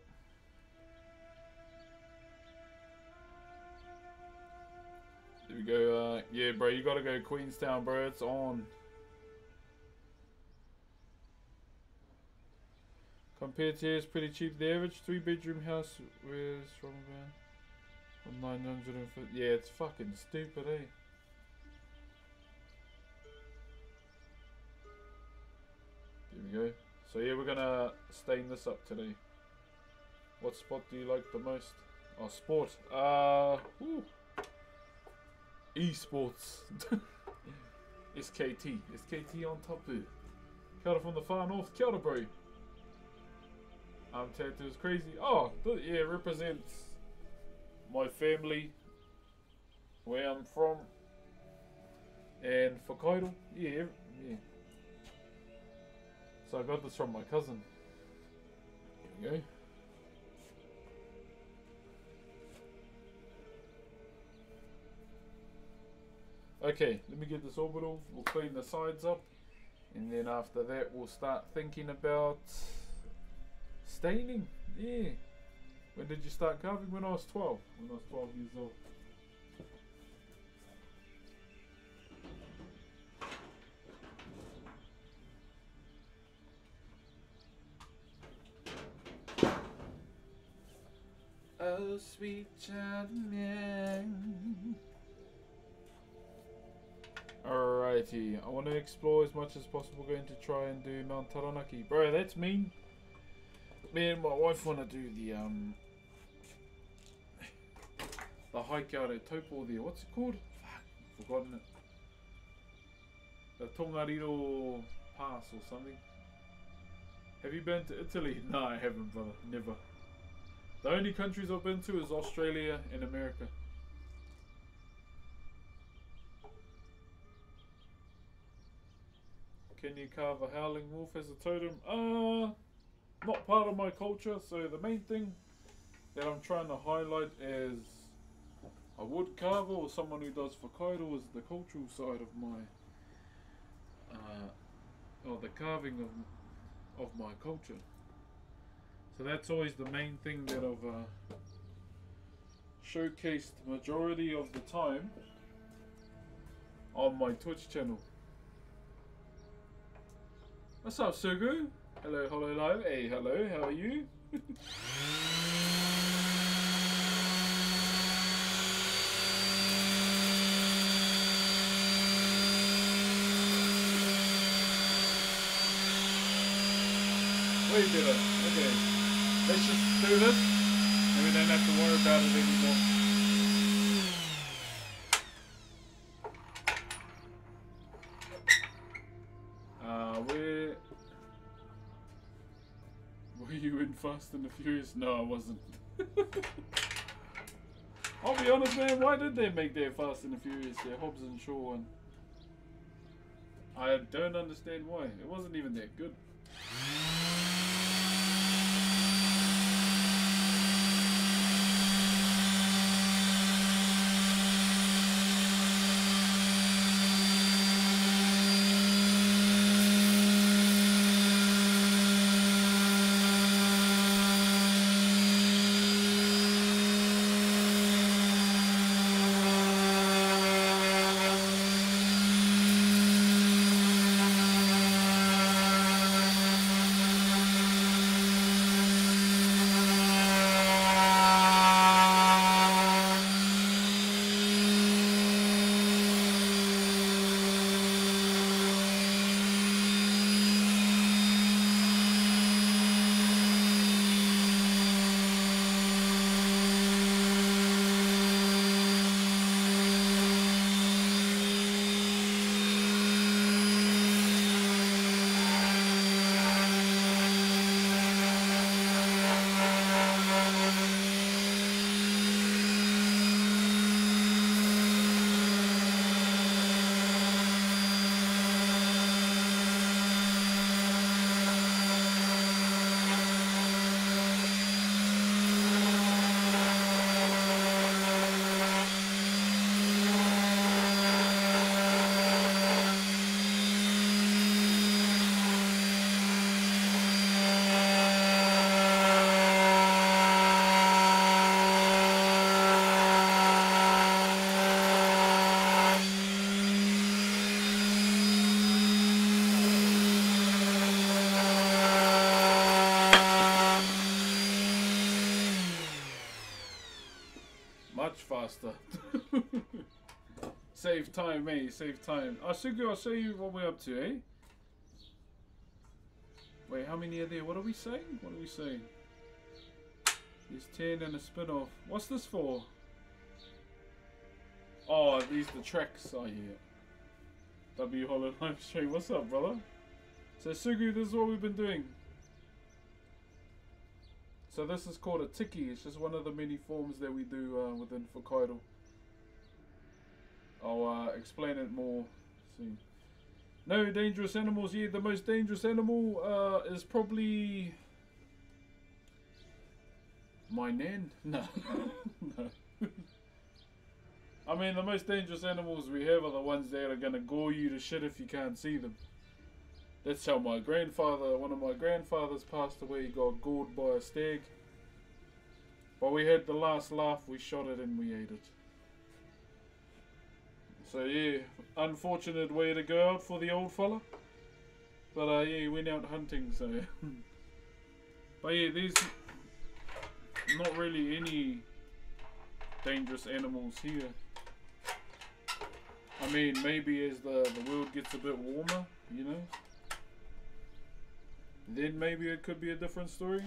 S1: There we go. Yeah, bro, you gotta go Queenstown, bro. It's on. Compared to here, it's pretty cheap. The average 3-bedroom house was from about 950. Yeah, it's fucking stupid, eh? There we go. So yeah, we're gonna stain this up today. What spot do you like the most? Oh, sport. Esports. SKT. SKT on top here. Kia ora from the far north. Kia ora, bro. Tattoos crazy. Oh, yeah, it represents my family, where I'm from, and Whakairo. Yeah, yeah. So I got this from my cousin. Here we go. Okay, let me get this orbital. We'll clean the sides up, and then after that we'll start thinking about staining. Yeah. When did you start carving? When I was 12. When I was 12 years old. Oh, sweet child man. Alrighty, I want to explore as much as possible. Going to try and do Mount Taranaki. Bro, that's mean. Me and my wife want to do the hike out at Taupo there. What's it called? Fuck, I've forgotten it. The Tongariro Pass or something. Have you been to Italy? No, I haven't, brother. Never. The only countries I've been to is Australia and America. Can you carve a howling wolf as a totem? Not part of my culture, so the main thing that I'm trying to highlight as a wood carver or someone who does Whakairo is the cultural side of my or the carving of my culture. So that's always the main thing that I've showcased majority of the time on my Twitch channel. What's up, Sugu? Hello, hello, hello. Hey, hello, how are you? Way better. Okay. Let's just do this and we don't have to worry about it anymore. Were you in Fast and the Furious? No, I wasn't. I'll be honest, man, why did they make their Fast and the Furious, their Hobbs and Shaw one? I don't understand why. It wasn't even that good. Much faster. Save time, eh? Save time. Sugu, I'll show you what we're up to, eh? Wait, how many are there? What are we saying? What are we saying? There's 10 and a spin-off. What's this for? Oh, these the tracks are here. W Hollow Live Stream. What's up, brother? So Sugu, this is what we've been doing. So this is called a tiki. It's just one of the many forms that we do within Whakairo. I'll explain it more soon. No dangerous animals. Yeah, the most dangerous animal is probably my nan. No, no. I mean, the most dangerous animals we have are the ones that are gonna gore you to shit if you can't see them. That's how my grandfather, one of my grandfathers passed away. He got gored by a stag. But we had the last laugh. We shot it and we ate it. So yeah, unfortunate way to go out for the old fella. But yeah, he went out hunting, so. But yeah, there's not really any dangerous animals here. I mean, maybe as the world gets a bit warmer, you know, then maybe it could be a different story.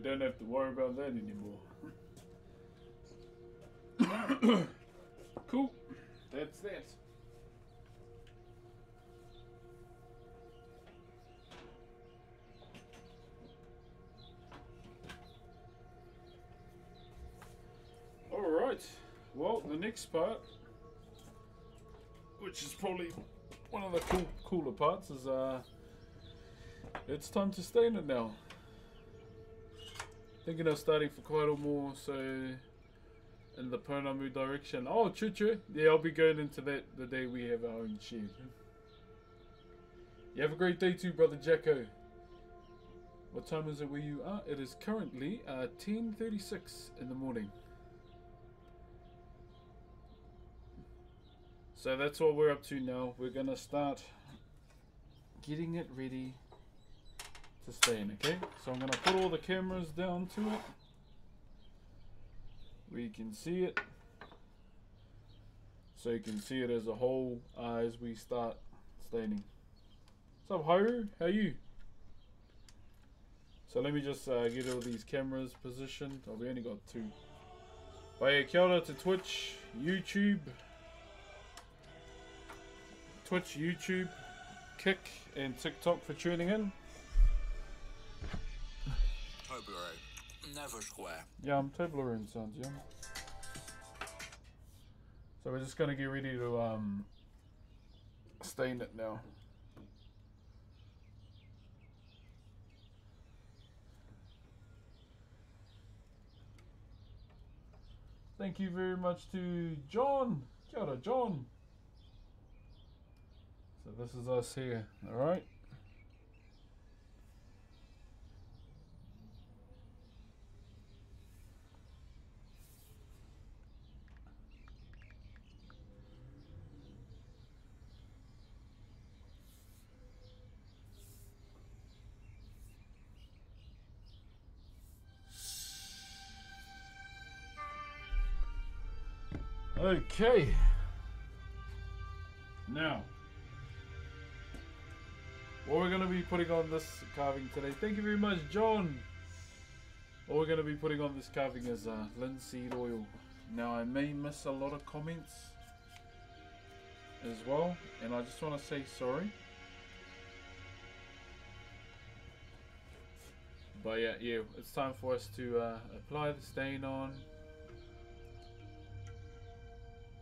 S1: Don't have to worry about that anymore. Cool. That's that. Alright. Well, the next part, which is probably one of the cooler parts, is it's time to stain it now. Thinking of starting Whakairo more so in the Pounamu direction. Oh, true. Yeah, I'll be going into that the day we have our own shed. You have a great day too, Brother Jacko. What time is it where you are? It is currently 10:36 in the morning. So that's what we're up to now. We're going to start getting it ready to stain, okay? So I'm going to put all the cameras down to it where you can see it, so you can see it as a whole as we start staining. What's up, Whakairo? How are you? So let me just get all these cameras positioned. Oh, we only got 2. But yeah, kia ora to Twitch, YouTube, Kick, and TikTok for tuning in. Never square. Yeah, I'm Toblerone sounds, yeah. So we're just gonna get ready to stain it now. Thank you very much to John. Kia ora, John. So this is us here, alright? Okay. Now, what we're going to be putting on this carving today. Thank you very much, John. What we're going to be putting on this carving is linseed oil. Now, I may miss a lot of comments as well, and I just want to say sorry. But yeah, it's time for us to apply the stain on.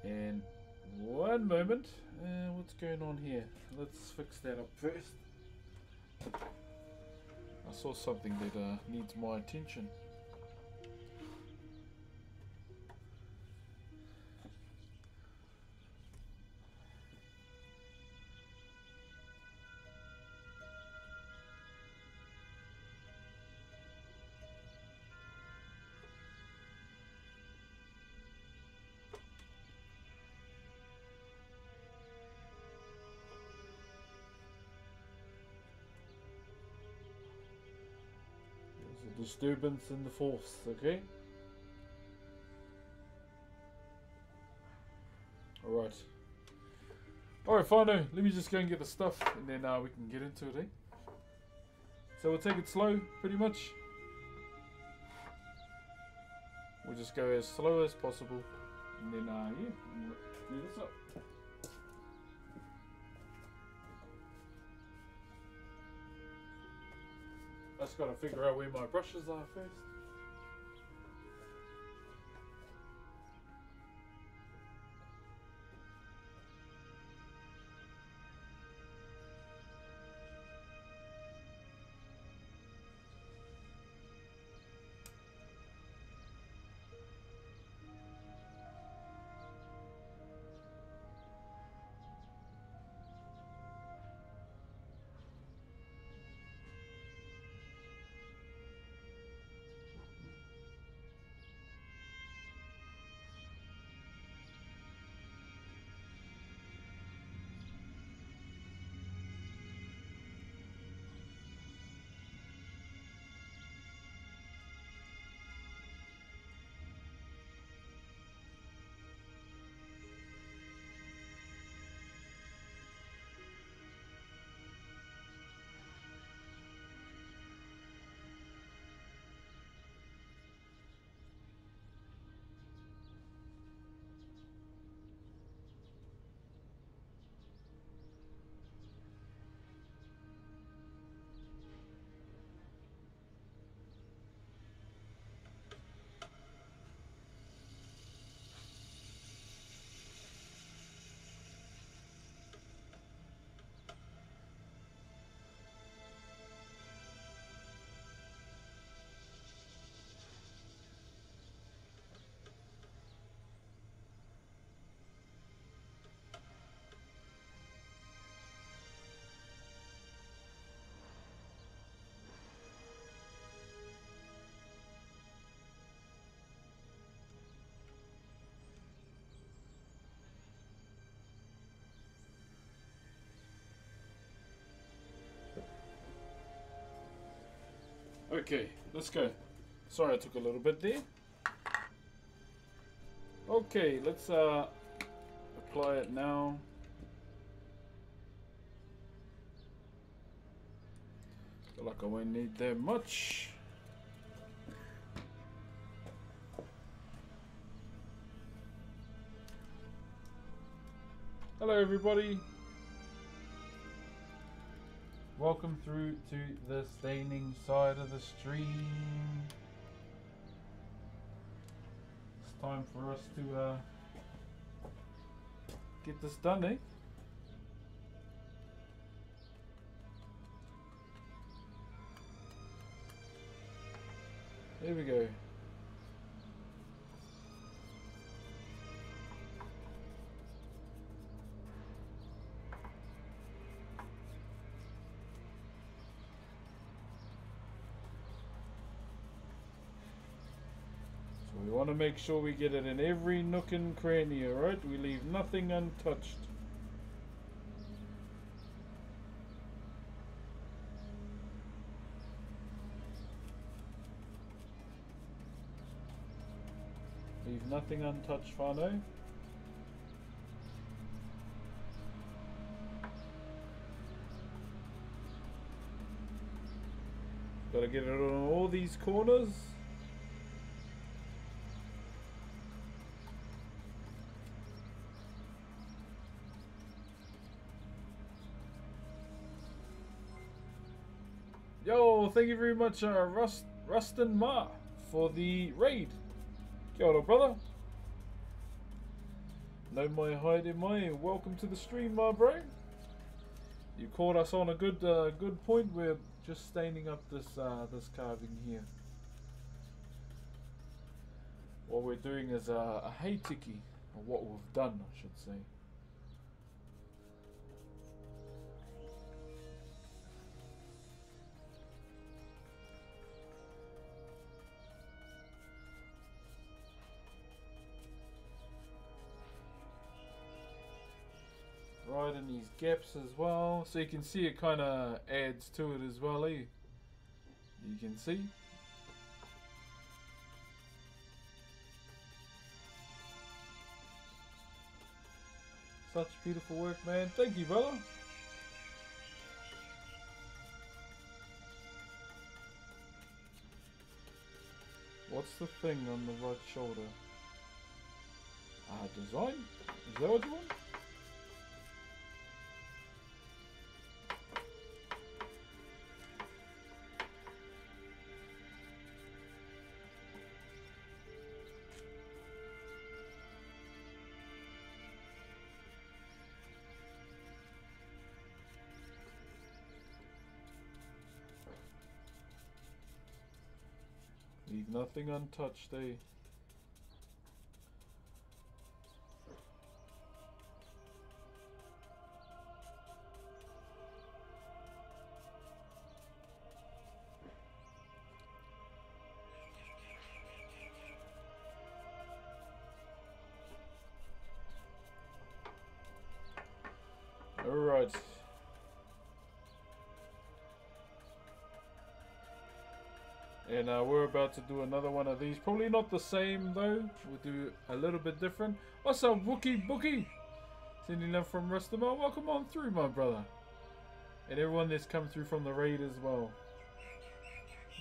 S1: And one moment, what's going on here? Let's fix that up first. I saw something that needs my attention. Disturbance in the force, okay? Alright. Alright, Whānau, let me just go and get the stuff and then we can get into it, eh? So we'll take it slow, pretty much. We'll just go as slow as possible and then, yeah, we'll do this up. I just gotta figure out where my brushes are first. Okay, let's go. Sorry I took a little bit there. Okay, let's apply it now. Feel like I won't need that much. Hello everybody. Welcome through to the staining side of the stream. It's time for us to get this done, eh? There we go. We want to make sure we get it in every nook and cranny, alright? We leave nothing untouched. Leave nothing untouched, Whānau. Gotta get it on all these corners. Yo, thank you very much, Rustin Ma, for the raid. Kia ora, brother. No mai haere mai. Welcome to the stream, my bro. You caught us on a good point. We're just staining up this this carving here. What we're doing is a heitiki, or what we've done, I should say. Right in these gaps as well, so you can see it kind of adds to it as well, eh? You can see. Such beautiful work, man. Thank you, brother. What's the thing on the right shoulder? Design? Is that what you want? Leave nothing untouched, eh? Alright. And we're about to do another one of these. Probably not the same though. We'll do a little bit different. What's up, Wookie Bookie? Sending love from Rustamel. Welcome on through, my brother. And everyone that's come through from the raid as well.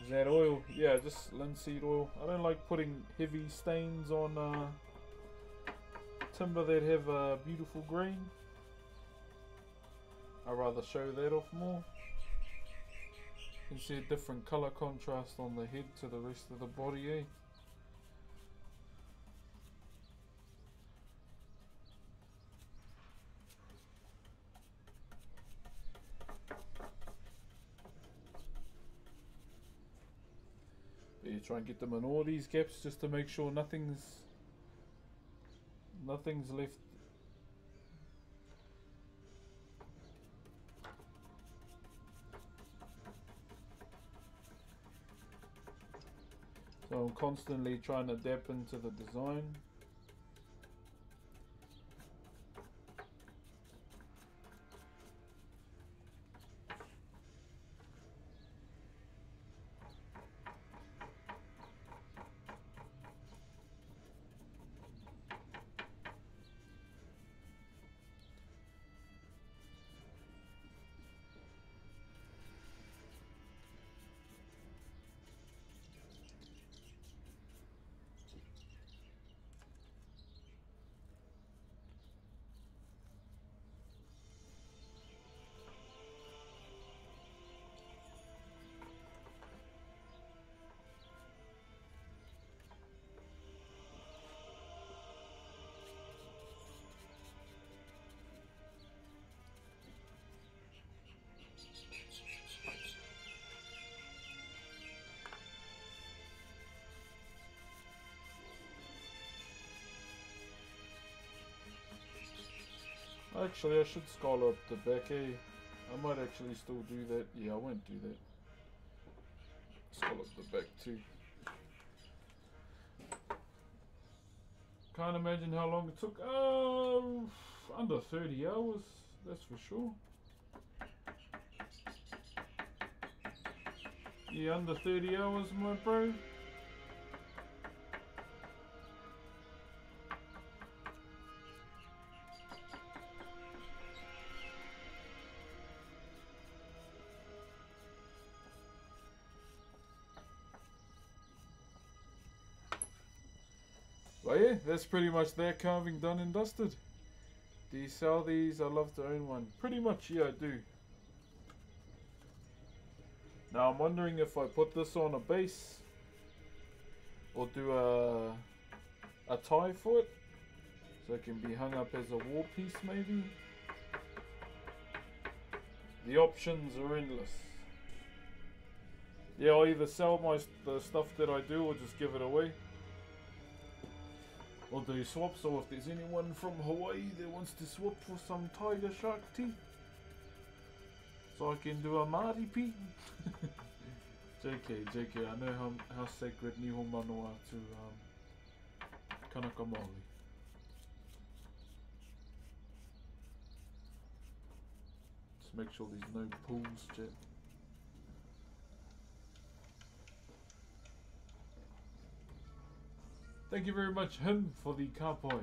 S1: Is that oil? Yeah, just linseed oil. I don't like putting heavy stains on timber that have a beautiful grain. I'd rather show that off more. You can see a different color contrast on the head to the rest of the body, eh? But you try and get them in all these gaps just to make sure nothing's left. So I'm constantly trying to adapt into the design. Actually, I should scallop the back, eh? I might actually still do that. Yeah, I won't do that. Scallop the back too. Can't imagine how long it took. Under 30 hours, that's for sure. Yeah, under 30 hours, my bro. But yeah, that's pretty much that carving done and dusted. Do you sell these? I'd love to own one. Pretty much, yeah, I do. Now I'm wondering if I put this on a base or do a tie for it so it can be hung up as a war piece maybe. The options are endless. Yeah, I'll either sell the stuff that I do or just give it away. Or do swaps, or if there's anyone from Hawaii that wants to swap for some tiger shark teeth, so I can do a Maori pi. JK, I know how sacred Niho Manoa to Kanaka Maoli. Just make sure there's no pools, chat. Thank you very much, him, for the kapoi.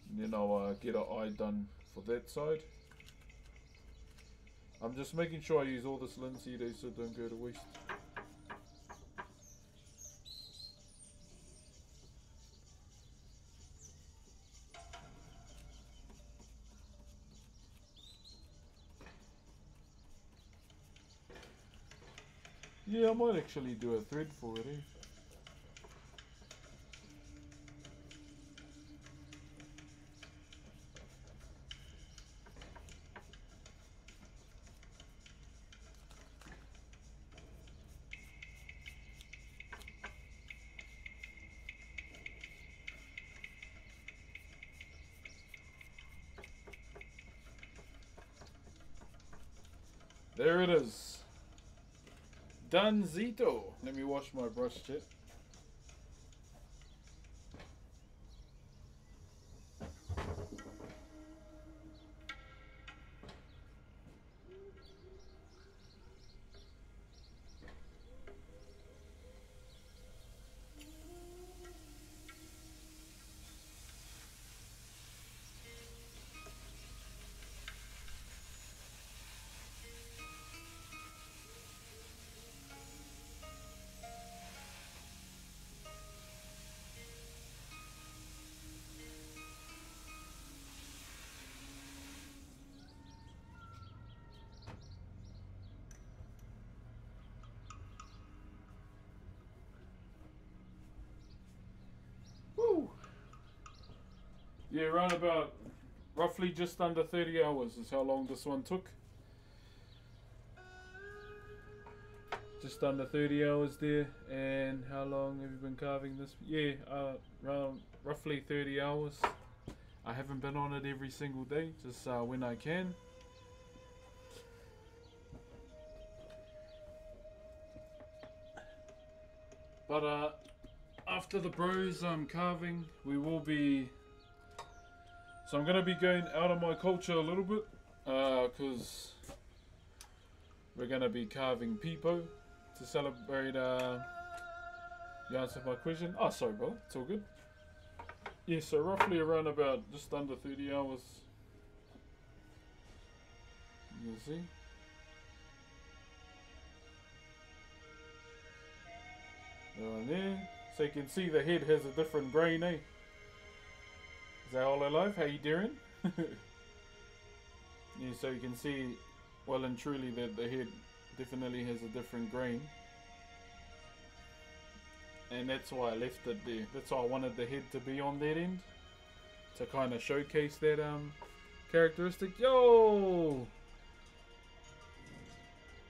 S1: And then I'll get an eye done for that side. I'm just making sure I use all this linseed so it don't go to waste. Yeah, I might actually do a thread for it, eh? There it is. Danzito. Let me wash my brush, chat. Woo! Yeah, around about roughly just under 30 hours is how long this one took. Just under 30 hours there. And how long have you been carving this? Yeah, around roughly 30 hours. I haven't been on it every single day, just when I can. But after the bros carving, we will be... So I'm going to be going out of my culture a little bit, because we're going to be carving Pipo to celebrate, you answered my question. Oh, sorry brother, it's all good. Yeah, so roughly around about just under 30 hours. You'll see. Down there. So you can see the head has a different grain, eh? Is that all alive? How you doing? Yeah, so you can see well and truly that the head definitely has a different grain. And that's why I left it there. That's why I wanted the head to be on that end, to kind of showcase that characteristic. Yo!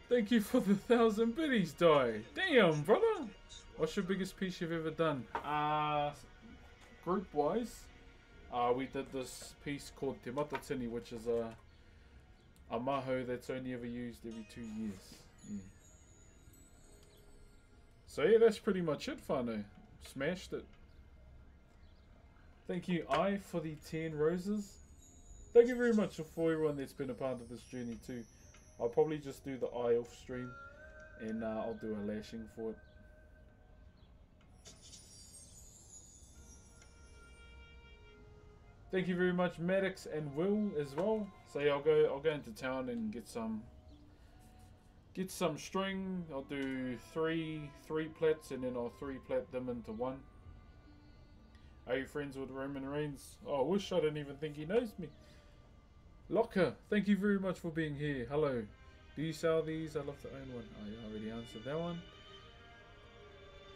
S1: Thank you for the 1,000 biddies, die. Damn, brother! What's your biggest piece you've ever done? Group wise, we did this piece called Te Matatini, which is a maho that's only ever used every 2 years. Yeah. So yeah, that's pretty much it, whānau. Smashed it. Thank you, I, for the 10 roses. Thank you very much for everyone that's been a part of this journey too. I'll probably just do the eye off stream, and I'll do a lashing for it. Thank you very much, Maddox and Will as well. So yeah, I'll go into town and get some string. I'll do three plats, and then I'll three plat them into one. Are you friends with Roman Reigns? Oh, I wish. I don't even think he knows me. Locker, thank you very much for being here. Hello. Do you sell these? I'd love to own one. Oh, yeah, I already answered that one.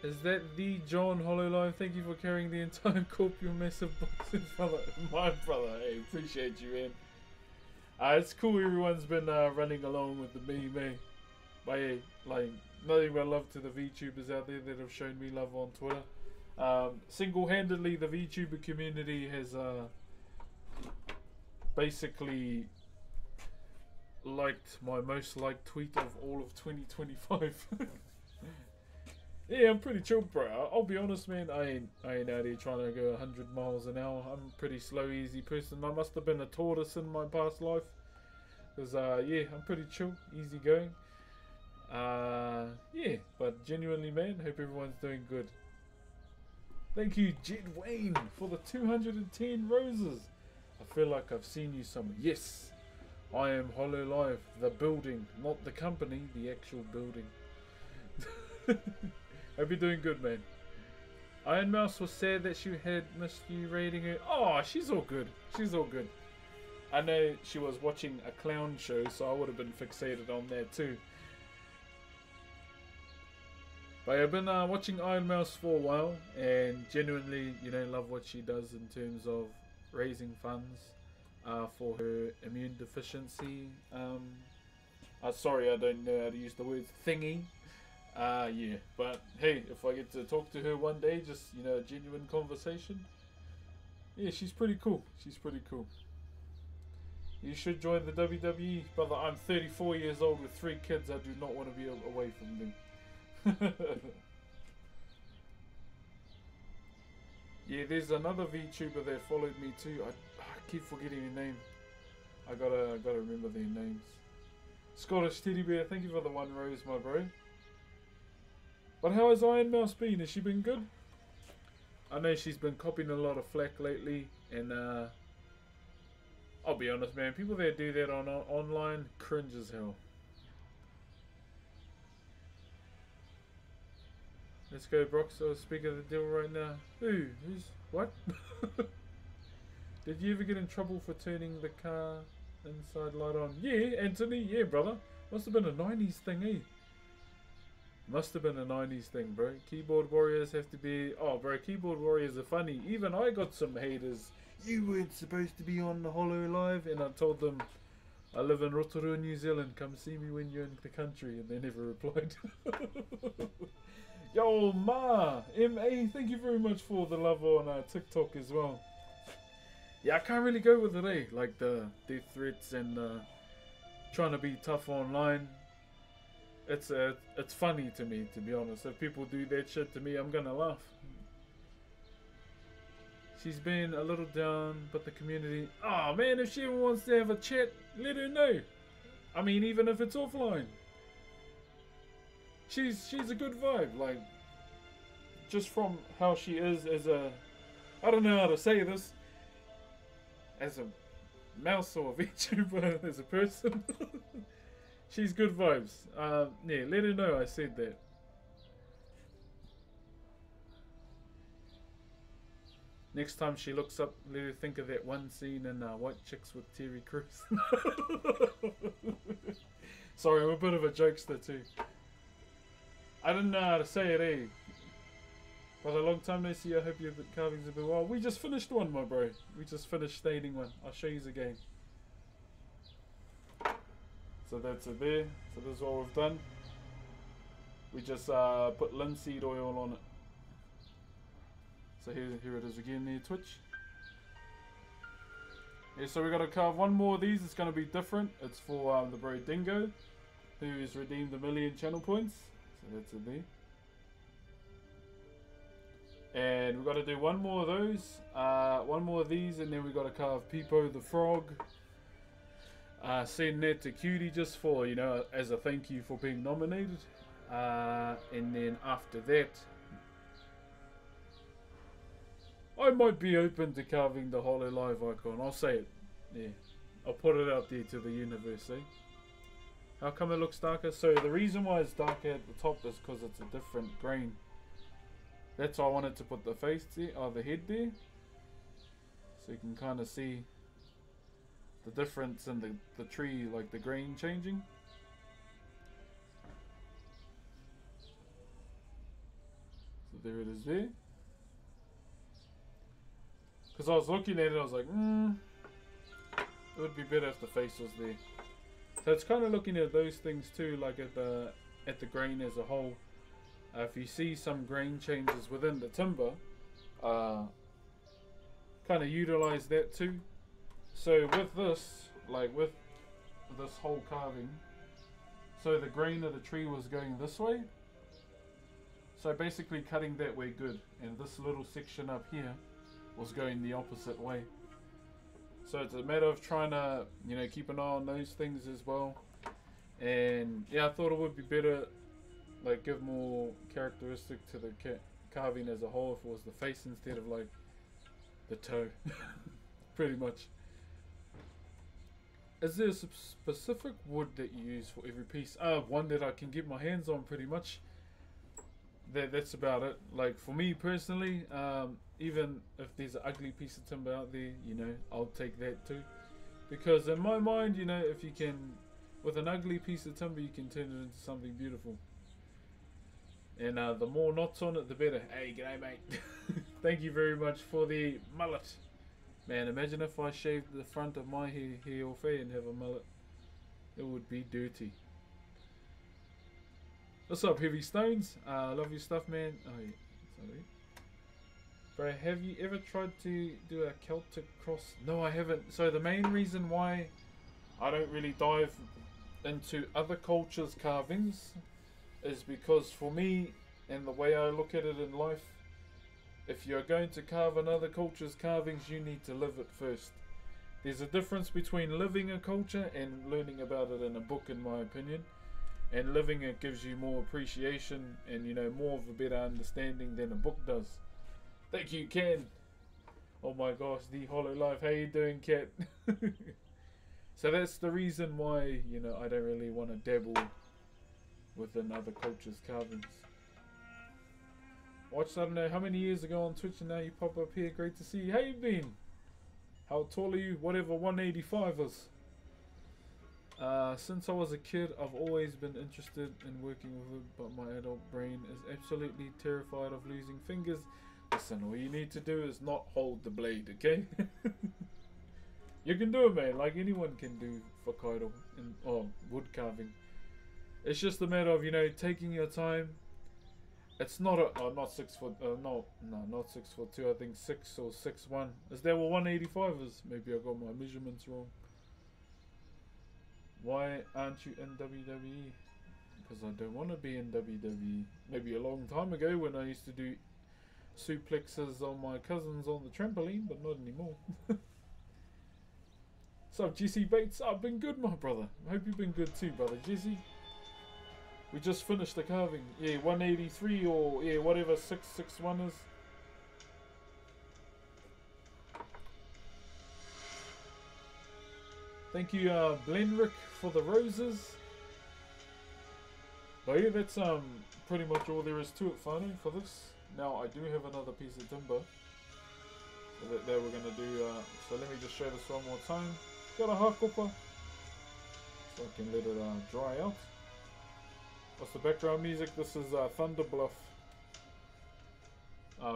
S1: Is that the John Hololive? Thank you for carrying the entire corp, your massive boxes, brother. My brother, hey, appreciate you, man. It's cool everyone's been running along with the meme. But yeah, like, nothing but love to the VTubers out there that have shown me love on Twitter. Single-handedly, the VTuber community has basically liked my most liked tweet of all of 2025. Yeah, I'm pretty chill, bro. I'll be honest, man. I ain't out here trying to go 100 miles an hour. I'm a pretty slow, easy person. I must have been a tortoise in my past life. Because, yeah, I'm pretty chill, easy going. Yeah, but genuinely, man, hope everyone's doing good. Thank you, Jed Wayne, for the 210 roses. I feel like I've seen you somewhere. Yes, I am Hololive, the building, not the company, the actual building. Hope you're doing good, man. Iron Mouse was sad that she had missed you raiding her. Oh, she's all good. She's all good. I know she was watching a clown show, so I would have been fixated on that too. But I've been watching Iron Mouse for a while, and genuinely, you know, love what she does in terms of raising funds for her immune deficiency. Sorry, I don't know how to use the word thingy. Yeah, but hey, if I get to talk to her one day, just, you know, a genuine conversation. Yeah, she's pretty cool. She's pretty cool. You should join the WWE, brother. I'm 34 years old with 3 kids. I do not want to be away from them. Yeah, there's another VTuber that followed me too. I keep forgetting her name. I gotta remember their names. Scottish Teddy Bear, thank you for the 1 rose, my bro. But how has Iron Mouse been? Has she been good? I know she's been copying a lot of flack lately, and I'll be honest, man. People that do that on online cringe as hell. Let's go, Brox. I'll speak of the devil right now. Who? Who's what? Did you ever get in trouble for turning the car inside light on? Yeah, Anthony. Yeah, brother. Must have been a 90s thing, eh? Must have been a 90s thing, bro. Keyboard warriors have to be... Oh, bro, keyboard warriors are funny. Even I got some haters. You weren't supposed to be on the Hololive. And I told them, I live in Rotorua, New Zealand. Come see me when you're in the country. And they never replied. Yo, Ma! M.A., thank you very much for the love on TikTok as well. Yeah, I can't really go with it, eh? Like the death threats and trying to be tough online. It's funny to me, to be honest. If people do that shit to me, I'm gonna laugh. She's been a little down, but the community... Oh man, if she ever wants to have a chat, let her know. I mean, even if it's offline. She's a good vibe, like, just from how she is as a... I don't know how to say this. As a mouse or a VTuber, as a person. She's good vibes. Yeah, let her know I said that. Next time she looks up, let her think of that one scene in White Chicks with Terry Crews. Sorry, I'm a bit of a jokester too. I didn't know how to say it, eh? But a long time no see, I hope your carvings have been well. We just finished one, my bro. We just finished staining one. I'll show you again. So that's it there. So this is what we've done. We just put linseed oil on it. So here it is again there, Twitch. Yeah, so we got to carve one more of these. It's going to be different. It's for the bro Dingo, who's redeemed 1,000,000 channel points. So that's it there. And we've got to do one more of those, one more of these, and then we've got to carve Peepo the Frog. Send that to Cutie just for, you know, as a thank you for being nominated. And then after that... I might be open to carving the Hollow Live icon. I'll say it. Yeah. I'll put it out there to the universe, eh? How come it looks darker? So the reason why it's darker at the top is because it's a different grain. That's why I wanted to put the face there, or the head there. So you can kind of see the difference in the tree, like the grain changing. So there it is there. Because I was looking at it, I was like, it would be better if the face was there. So it's kind of looking at those things too, like at the grain as a whole. If you see some grain changes within the timber, kind of utilize that too. So with this, like with this whole carving, so the grain of the tree was going this way. So basically cutting that way good, and this little section up here was going the opposite way. So it's a matter of trying to, you know, keep an eye on those things as well. And yeah, I thought it would be better, like give more characteristic to the carving as a whole if it was the face instead of like the toe. Pretty much. Is there a specific wood that you use for every piece? One that I can get my hands on pretty much. That's about it. Like for me personally, even if there's an ugly piece of timber out there, you know, I'll take that too. Because in my mind, you know, if you can, with an ugly piece of timber, you can turn it into something beautiful. And the more knots on it, the better. Hey, g'day mate. Thank you very much for the mullet. Man, imagine if I shaved the front of my hair off and have a mullet. It would be dirty. What's up, Heavy Stones? Love your stuff, man. Oh, yeah. Sorry. Bro, have you ever tried to do a Celtic cross? No, I haven't. So the main reason why I don't really dive into other cultures' carvings is because for me, and the way I look at it in life, if you're going to carve another culture's carvings, you need to live it first. There's a difference between living a culture and learning about it in a book, in my opinion. And living it gives you more appreciation and, you know, more of a better understanding than a book does. Thank you, Ken. Oh my gosh, the Hollow Life. How you doing, Cat? So that's the reason why, you know, I don't really want to dabble within other cultures' carvings. Watched, I don't know how many years ago on Twitch, and now you pop up here. Great to see you. How you been? How tall are you? Whatever 185 is. Since I was a kid, I've always been interested in working with wood, but my adult brain is absolutely terrified of losing fingers. Listen, all you need to do is not hold the blade, okay? You can do it, man. Like anyone can do Whakairo and wood carving. It's just a matter of, you know, taking your time. It's not not 6 foot. No, not 6'2". I think 6 or 6'1". Is that what 185 is? Maybe I got my measurements wrong. Why aren't you in WWE? Because I don't want to be in WWE. Maybe a long time ago when I used to do suplexes on my cousins on the trampoline, but not anymore. What's up, Jesse Bates? I've been good, my brother. I hope you've been good too, brother Jesse. We just finished the carving. Yeah, 183 or yeah, whatever 661 is. Thank you, Blenrick, for the roses. But yeah, that's pretty much all there is to it, Whānau, for this. Now, I do have another piece of timber that we're going to do. So let me just show this one more time. Got a hakopa, so I can let it dry out. What's the background music? This is Thunder Bluff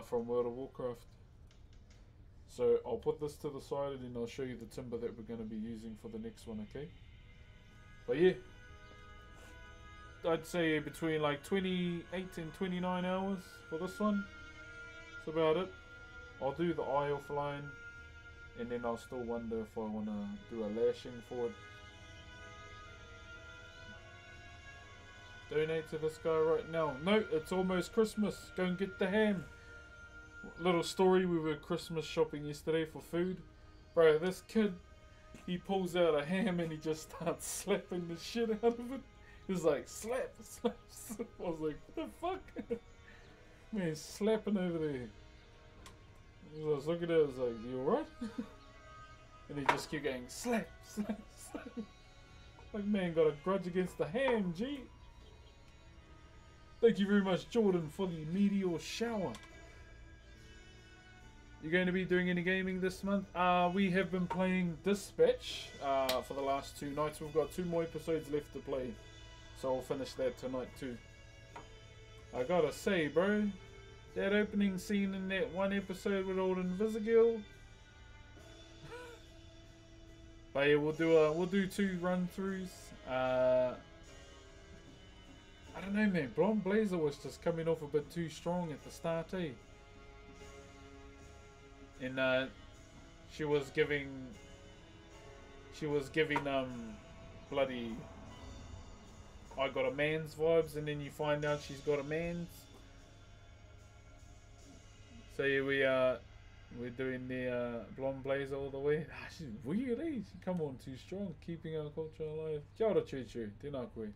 S1: from World of Warcraft. So I'll put this to the side and then I'll show you the timber that we're going to be using for the next one, okay? But yeah, I'd say between like 28 and 29 hours for this one. That's about it. I'll do the eye offline and then I'll still wonder if I want to do a lashing for it. Donate to this guy right now. No, it's almost Christmas. Go and get the ham. Little story, we were Christmas shopping yesterday for food. Bro, this kid, he pulls out a ham and he just starts slapping the shit out of it. He's like, slap, slap, slap. I was like, what the fuck? Man, slapping over there. I was looking at it, I was like, you alright? And he just kept going, slap, slap, slap. Like, man, got a grudge against the ham, G. Thank you very much, Jordan, for the meteor shower. You going to be doing any gaming this month? We have been playing Dispatch for the last 2 nights. We've got 2 more episodes left to play. So I'll finish that tonight too. I gotta say, bro, that opening scene in that 1 episode with old Invisigill. But yeah, we'll do 2 run-throughs. I don't know, man. Blonde Blazer was just coming off a bit too strong at the start, eh? And she was giving bloody I got a man's vibes, and then you find out she's got a man's. So yeah, we're doing the Blonde Blazer all the way. She's weird, eh? She come on too strong, keeping our culture alive. Kia ora, Choo Choo. Tēnā koe.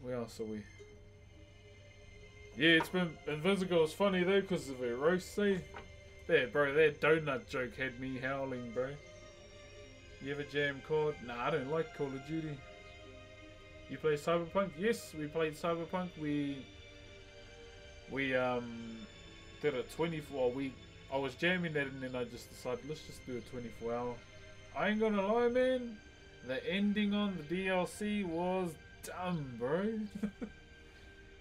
S1: Where else are we? Yeah, it's been Invisible. It's funny though because of her roast, eh? There, bro, that donut joke had me howling, bro. You ever jam COD? Nah, I don't like Call of Duty. You play Cyberpunk? Yes, we played Cyberpunk. We did a 24. I was jamming that, and then I just decided let's just do a 24-hour. I ain't gonna lie, man. The ending on the DLC was dumb, bro.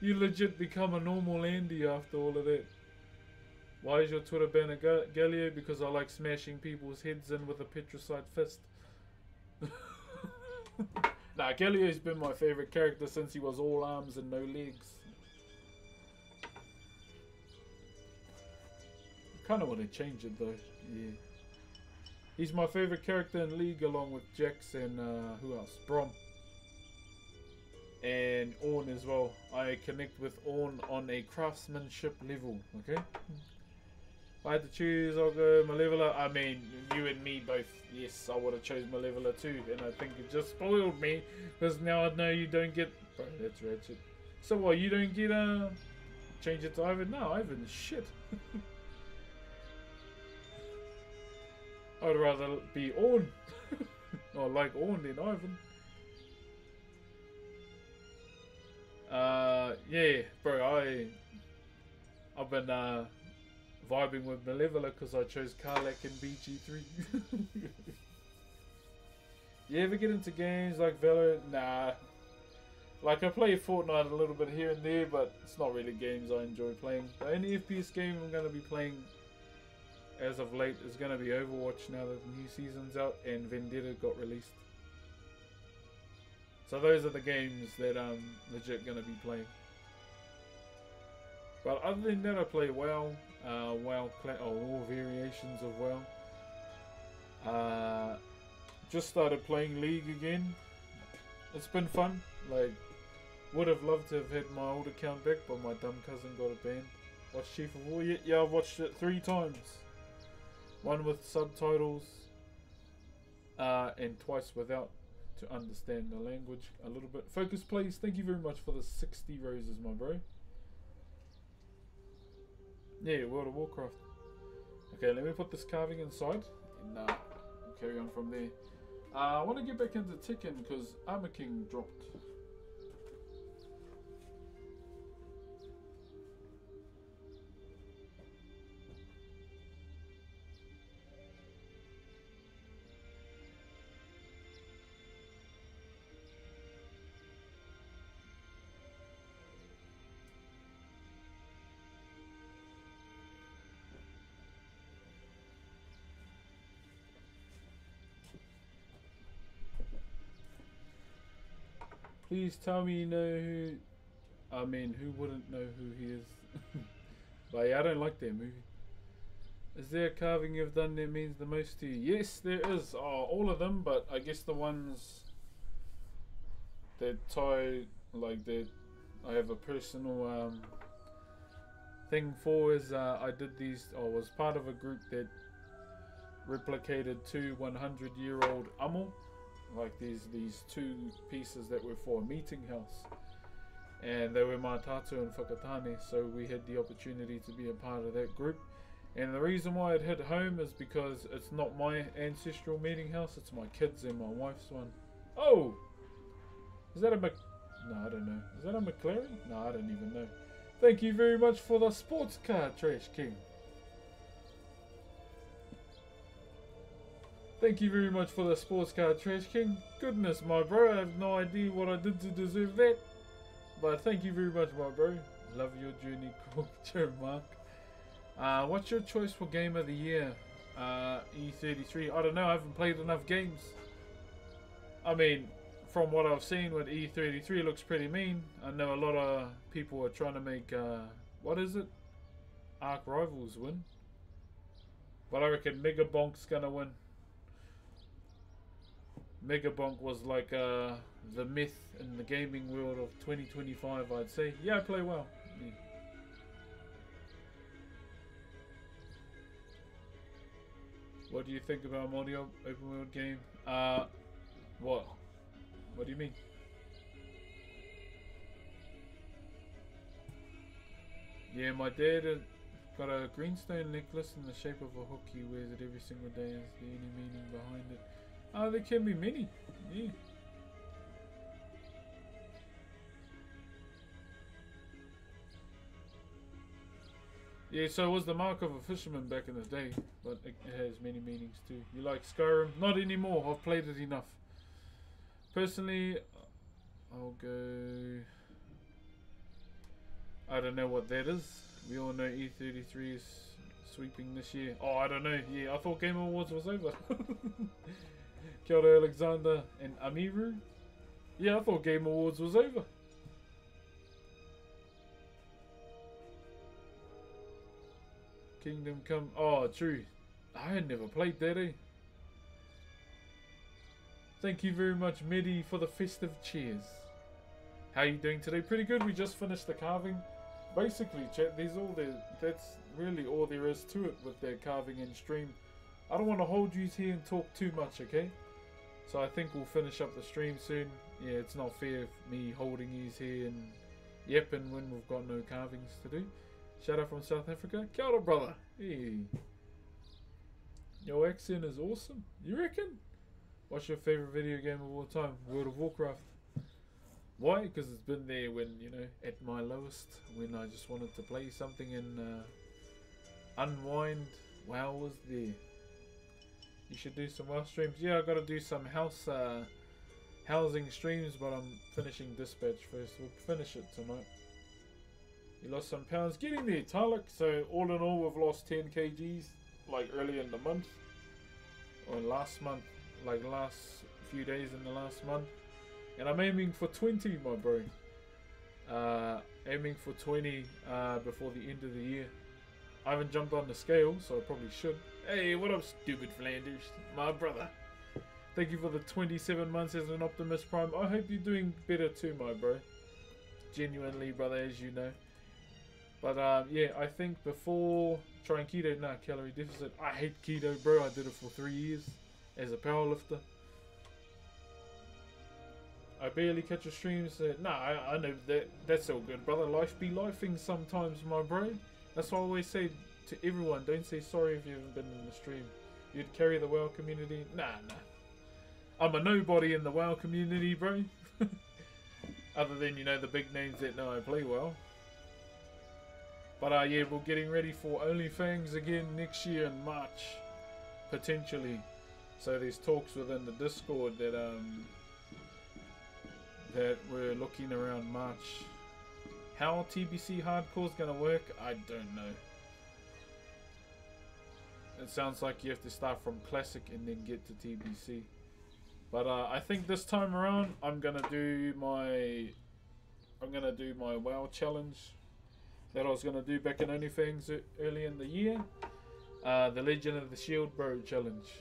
S1: You legit become a normal Andy after all of that. Why is your Twitter banner Galileo? Because I like smashing people's heads in with a petricite fist. Nah, Galileo's been my favourite character since he was all arms and no legs. I kind of want to change it though. Yeah. He's my favourite character in League along with Jax and who else? Brom. And Ornn as well. I connect with Ornn on a craftsmanship level, okay? If I had to choose, I'll go Malevola. I mean, you and me both, yes, I would have chosen Malevola too. And I think it just spoiled me, because now I know you don't get... Bro, that's ratchet. So what, you don't get, change it to Ivan? No, Ivan's shit. I'd rather be Ornn. Or like Ornn than Ivan. Yeah, bro, I've been vibing with Malevola because I chose Karlak and BG3. You ever get into games like Valorant? Nah. Like, I play Fortnite a little bit here and there, but it's not really games I enjoy playing. The only FPS game I'm going to be playing as of late is going to be Overwatch now that the new season's out and Vendetta got released. So those are the games that I'm legit going to be playing. But other than that, I play WoW, all variations of WoW. Just started playing League again. It's been fun. Like, would have loved to have had my old account back, but my dumb cousin got it banned. Watched Chief of War yet? Yeah, I've watched it 3 times. One with subtitles, and twice without, to understand the language a little bit. Focus, please. Thank you very much for the 60 roses, my bro. Yeah, World of Warcraft. Okay, let me put this carving inside, and we'll carry on from there. I want to get back into Tekken because Armor King dropped. Please tell me you know who... I mean, who wouldn't know who he is? But yeah, I don't like that movie. Is there a carving you've done that means the most to you? Yes, there is. Oh, all of them, but I guess the ones that tie, like that I have a personal thing for is I did these, I was part of a group that replicated 2 100-year-old amo. Like these 2 pieces that were for a meeting house, and they were my tatu and whakatane, so we had the opportunity to be a part of that group. And the reason why it hit home is because it's not my ancestral meeting house, it's my kids and my wife's one. Oh! Is that a No, I don't know. Is that a McLaren? No, I don't even know. Thank you very much for the sports car, Trash King. Thank you very much for the sports car, Trash King. Goodness, my bro, I have no idea what I did to deserve that. But thank you very much, my bro. Love your journey, Culture Mark. What's your choice for game of the year? E33. I don't know, I haven't played enough games. I mean, from what I've seen with E33, it looks pretty mean. I know a lot of people are trying to make, what is it? Arc Rivals win. But I reckon Mega Bonk's gonna win. Mega Bonk was like the myth in the gaming world of 2025, I'd say. Yeah, I play well. Yeah. What do you think about Maori open world game? What? What do you mean? Yeah, my dad got a greenstone necklace in the shape of a hook. He wears it every single day. Is there any meaning behind it? There can be many. Yeah. Yeah, so it was the mark of a fisherman back in the day, but it has many meanings too. You like Skyrim? Not anymore. I've played it enough. Personally, I'll go... I don't know what that is. We all know E33 is sweeping this year. Oh, I don't know. Yeah, I thought Game Awards was over. Kia ora, Alexander and Amiru. Yeah, I thought Game Awards was over. Kingdom Come. Oh, true. I had never played that, eh? Thank you very much, Medi, for the festive cheers. How are you doing today? Pretty good. We just finished the carving. Basically, chat, that's really all there is to it with their carving and stream. I don't want to hold you here and talk too much, okay? So I think we'll finish up the stream soon. Yeah, it's not fair me holding you here and yapping when we've got no carvings to do. Shout out from South Africa. Kia ora, brother. Hey. Your accent is awesome. You reckon? What's your favourite video game of all time? World of Warcraft. Why? Because it's been there when, you know, at my lowest, when I just wanted to play something and unwind. WoW was there. You should do some WoW streams. Yeah, I got to do some housing streams, but I'm finishing Dispatch first. We'll finish it tonight. You lost some pounds. Getting there, Taluk. So all in all, we've lost 10 kgs, like early in the month, or last month, like last few days in the last month. And I'm aiming for 20, my bro. Aiming for 20 before the end of the year. I haven't jumped on the scale, so I probably should. Hey, what up, stupid Flanders? My brother. Thank you for the 27 months as an Optimus Prime. I hope you're doing better too, my bro. Genuinely, brother, as you know. But yeah, I think before trying keto, calorie deficit. I hate keto, bro. I did it for 3 years as a powerlifter. I barely catch a stream, so I know that's all good, brother. Life be lifing sometimes, my bro. That's why I always say to everyone, don't say sorry if you haven't been in the stream. You'd carry the WoW community. Nah. I'm a nobody in the WoW community, bro. Other than, you know, the big names that know I play well. But yeah, we're getting ready for OnlyFans again next year in March, potentially. So there's talks within the Discord that that we're looking around March. How TBC Hardcore is gonna work, I don't know. It sounds like you have to start from Classic and then get to TBC. But I think this time around, I'm gonna do my WoW challenge that I was gonna do back in OnlyFans early in the year. The Legend of the Shield Bro challenge.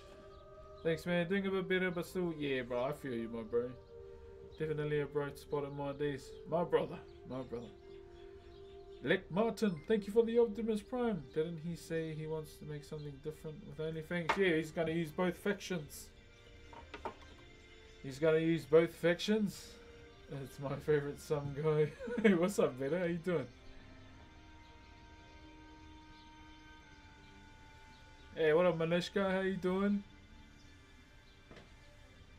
S1: Thanks, man. Doing a bit better, but still, yeah, bro. I feel you, my bro. Definitely a bright spot in my days. My brother. Lek Martin, thank you for the Optimus Prime. Didn't he say he wants to make something different with OnlyFans? Yeah, he's gonna use both factions. It's my favorite some guy. Hey, what's up, Better? How you doing? Hey, what up, Manishka? How you doing?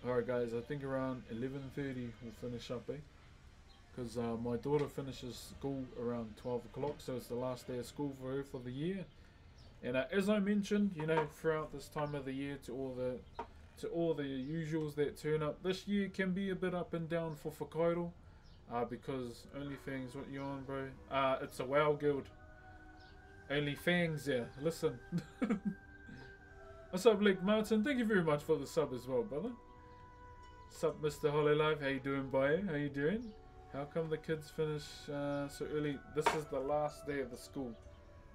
S1: Alright, guys. I think around 11:30 we'll finish up, eh? Because my daughter finishes school around 12 o'clock, so it's the last day of school for her for the year. And as I mentioned, you know, throughout this time of the year, to all the usuals that turn up, this year can be a bit up and down for Whakairo, because OnlyFans, what you on, bro? It's a WoW guild. OnlyFans, yeah. Listen. What's up, Blake Martin? Thank you very much for the sub as well, brother. What's up, Mr. Hololive? How you doing, boy? How you doing? How come the kids finish so early? This is the last day of the school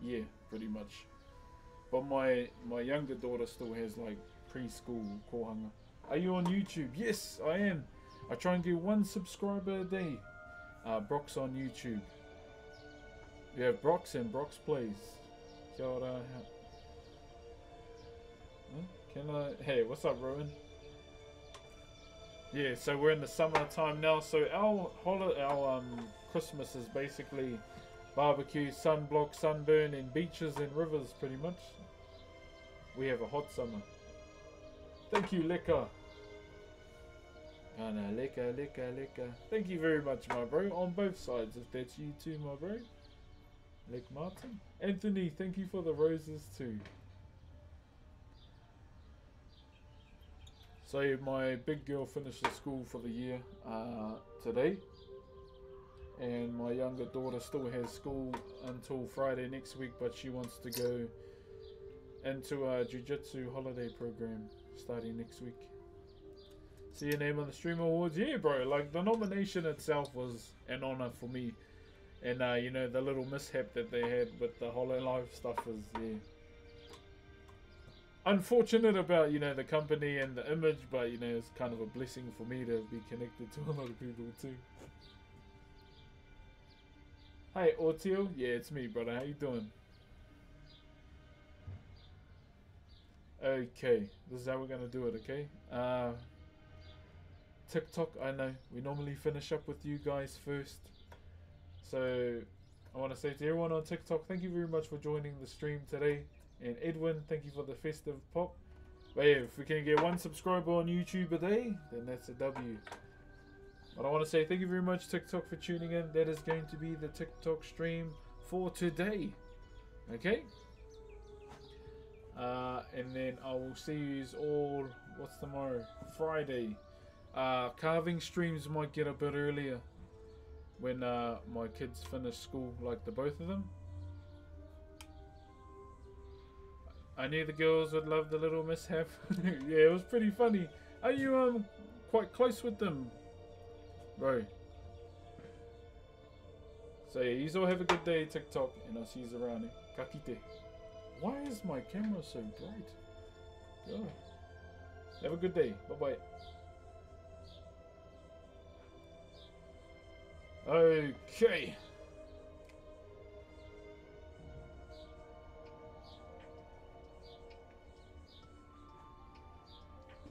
S1: year, pretty much. But my younger daughter still has like preschool kohanga. Are you on YouTube? Yes, I am. I try and get 1 subscriber a day. Brock's on YouTube. We have Brock's and Brock's Plays. Kia ora. Can I? Hey, what's up, Rowan? Yeah, so we're in the summertime now. So our Christmas is basically barbecue, sunblock, sunburn, and beaches and rivers, pretty much. We have a hot summer. Thank you, Leka. Oh no, Leka. Thank you very much, my bro. On both sides, if that's you too, my bro. Lek Martin. Anthony, thank you for the roses too. So my big girl finishes school for the year today. And my younger daughter still has school until Friday next week, but she wants to go into a jiu-jitsu holiday program starting next week. See your name on the Stream Awards? Yeah, bro. Like, the nomination itself was an honor for me. And, you know, the little mishap that they had with the Hololive stuff is, yeah, unfortunate about, you know, the company and the image, but, you know, it's kind of a blessing for me to be connected to a lot of people too. Hey, Ortio. Yeah, it's me, brother. How you doing? Okay, this is how we're gonna do it, okay? TikTok, I know. We normally finish up with you guys first. So, I want to say to everyone on TikTok, thank you very much for joining the stream today. And Edwin, thank you for the festive pop. But yeah, if we can get 1 subscriber on YouTube a day, then that's a W. But I want to say thank you very much, TikTok, for tuning in. That is going to be the TikTok stream for today. Okay? And then I will see you all, what's tomorrow? Friday. Carving streams might get a bit earlier when my kids finish school, like the both of them. I knew the girls would love the little mishap. Yeah, it was pretty funny. Are you quite close with them, bro? So yeah, you all have a good day, TikTok, and I'll see you around. Ka kite. Why is my camera so bright? God. Have a good day. Bye bye. Okay.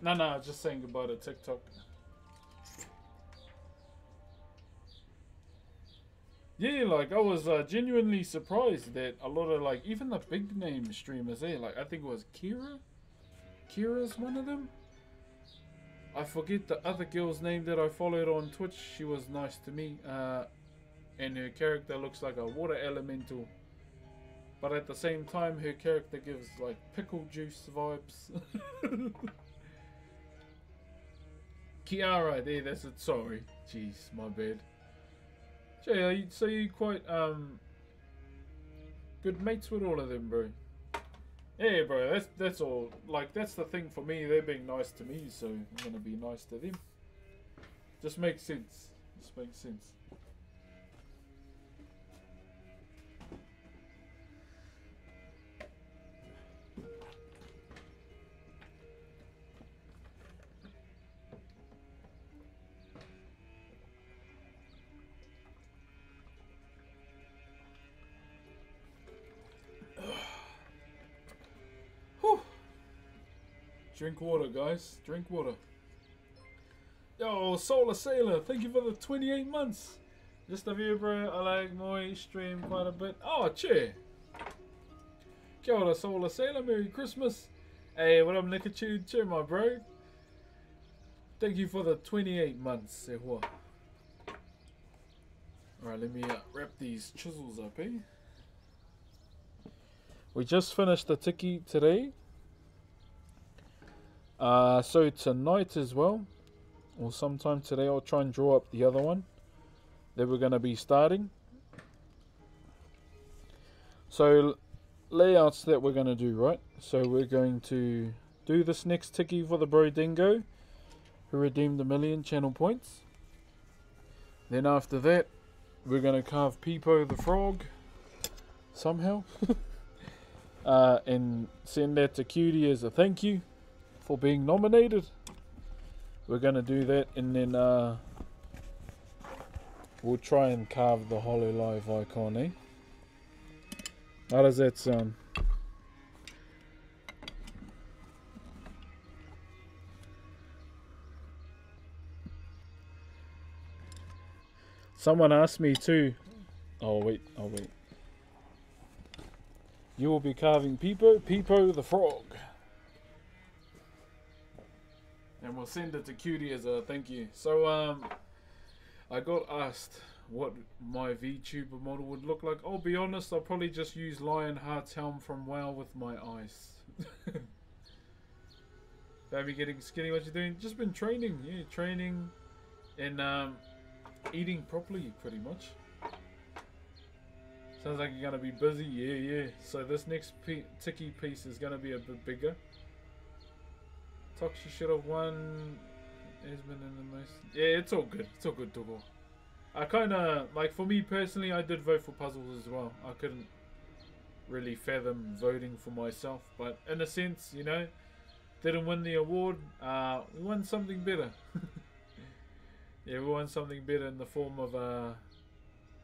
S1: No, just saying goodbye to TikTok. Yeah, like, I was genuinely surprised that a lot of, like, even the big name streamers there, like, I think it was Kira? Kira's one of them? I forget the other girl's name that I followed on Twitch. She was nice to me. And her character looks like a water elemental. But at the same time, her character gives, like, pickle juice vibes. Kiara, there, that's it. Sorry. Jeez, my bad. Jay, so you quite good mates with all of them, bro. Yeah, bro, that's all. Like, that's the thing for me. They're being nice to me, so I'm gonna be nice to them. Just makes sense. Just makes sense. Drink water, guys. Drink water. Yo, Solar Sailor, thank you for the 28 months. Just a view, bro. I like my stream quite a bit. Oh, che. Kia ora, Solar Sailor. Merry Christmas. Hey, what up, Nickachude? Che, my bro. Thank you for the 28 months. Alright, let me wrap these chisels up, eh? We just finished the tiki today. So tonight as well, or sometime today, I'll try and draw up the other one that we're going to be starting. So layouts that we're going to do, right? So we're going to do this next tiki for the bro Dingo, who redeemed 1,000,000 channel points. Then after that, we're going to carve Peepo the frog somehow and send that to Cutie as a thank you for being nominated. We're going to do that, and then we'll try and carve the Hololive icon, eh? How does that sound? Someone asked me too. Oh wait. You will be carving Peepo the frog. And we'll send it to Cutie as a thank you. So I got asked what my VTuber model would look like. I'll be honest, I'll probably just use Lionheart's helm from WoW with my eyes. Baby getting skinny, what you doing? Just been training, yeah, training and eating properly pretty much. Sounds like you're gonna be busy, yeah. So this next tiki piece is gonna be a bit bigger. Toxie should have won. Has been in the most. Yeah, it's all good. It's all good, Togo. I kind of like, for me personally, I did vote for puzzles as well. I couldn't really fathom voting for myself, but in a sense, you know, didn't win the award. We won something better. Yeah, we won something better in the form of a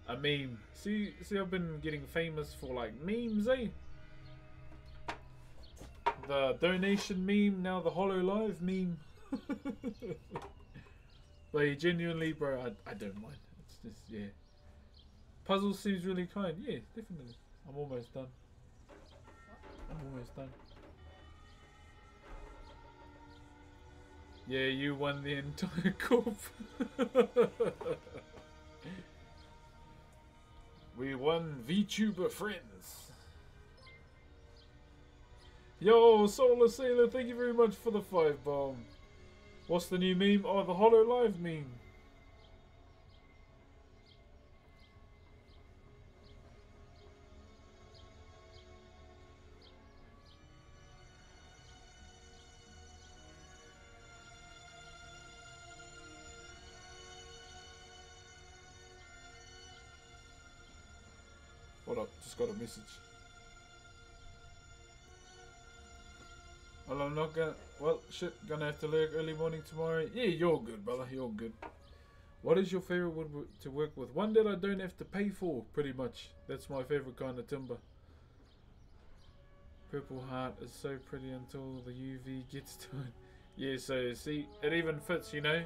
S1: meme. See, I've been getting famous for like memes, eh? The donation meme, now the Hololive meme. But genuinely, bro, I don't mind. It's just, yeah. Puzzle seems really kind. Yeah, definitely. I'm almost done. Yeah, you won the entire corp. We won VTuber friends. Yo, Solar Sailor, thank you very much for the 5 bomb. What's the new meme? Oh, the Hololive meme. What up? Just got a message. Well, I'm not gonna. Well, shit, gonna have to lurk early morning tomorrow. Yeah, you're good, brother. You're good. What is your favorite wood to work with? One that I don't have to pay for, pretty much. That's my favorite kind of timber. Purple heart is so pretty until the UV gets to it. Yeah, so see, it even fits, you know.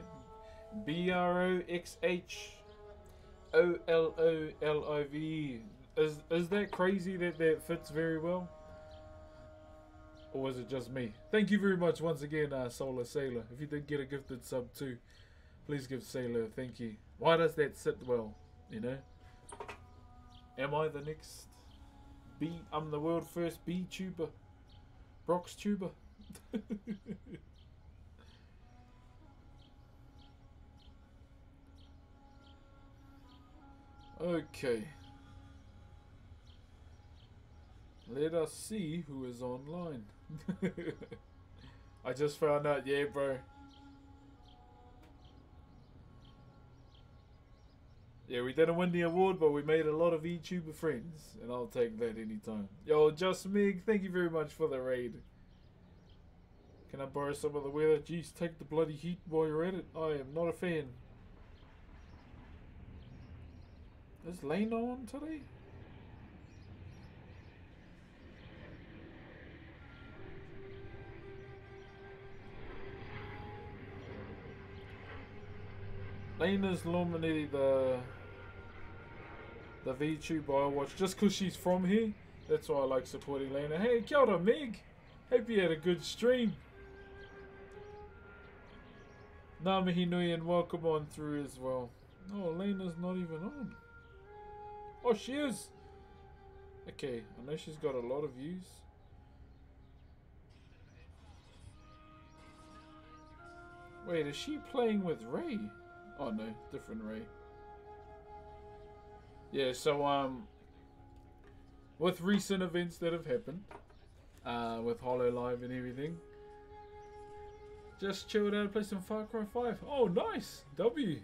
S1: BROXHOLOLIVE. Is that crazy that fits very well? Or was it just me? Thank you very much once again, Solar Sailor. If you did get a gifted sub too, please give Sailor a thank you. Why does that sit well, you know? Am I the next bee? I'm the world first bee tuber. Brox tuber. Okay. Let us see who is online. I just found out, yeah, bro. Yeah, we didn't win the award, but we made a lot of VTuber friends, and I'll take that anytime. Yo, Just Mig, thank you very much for the raid. Can I borrow some of the weather? Jeez, take the bloody heat while you're at it. I am not a fan. Is Lena on today? Lena's normally the VTuber I watch just because she's from here. That's why I like supporting Lena. Hey, kia ora, Meg. Hope you had a good stream. Ngā mihi nui and welcome on through as well. Oh, Lena's not even on. Oh, she is. Okay, I know she's got a lot of views. Wait, is she playing with Ray? Oh no, different Ray. Yeah, so with recent events that have happened, with Hollow Live and everything, just chilled out and play some Far Cry 5. Oh, nice! W.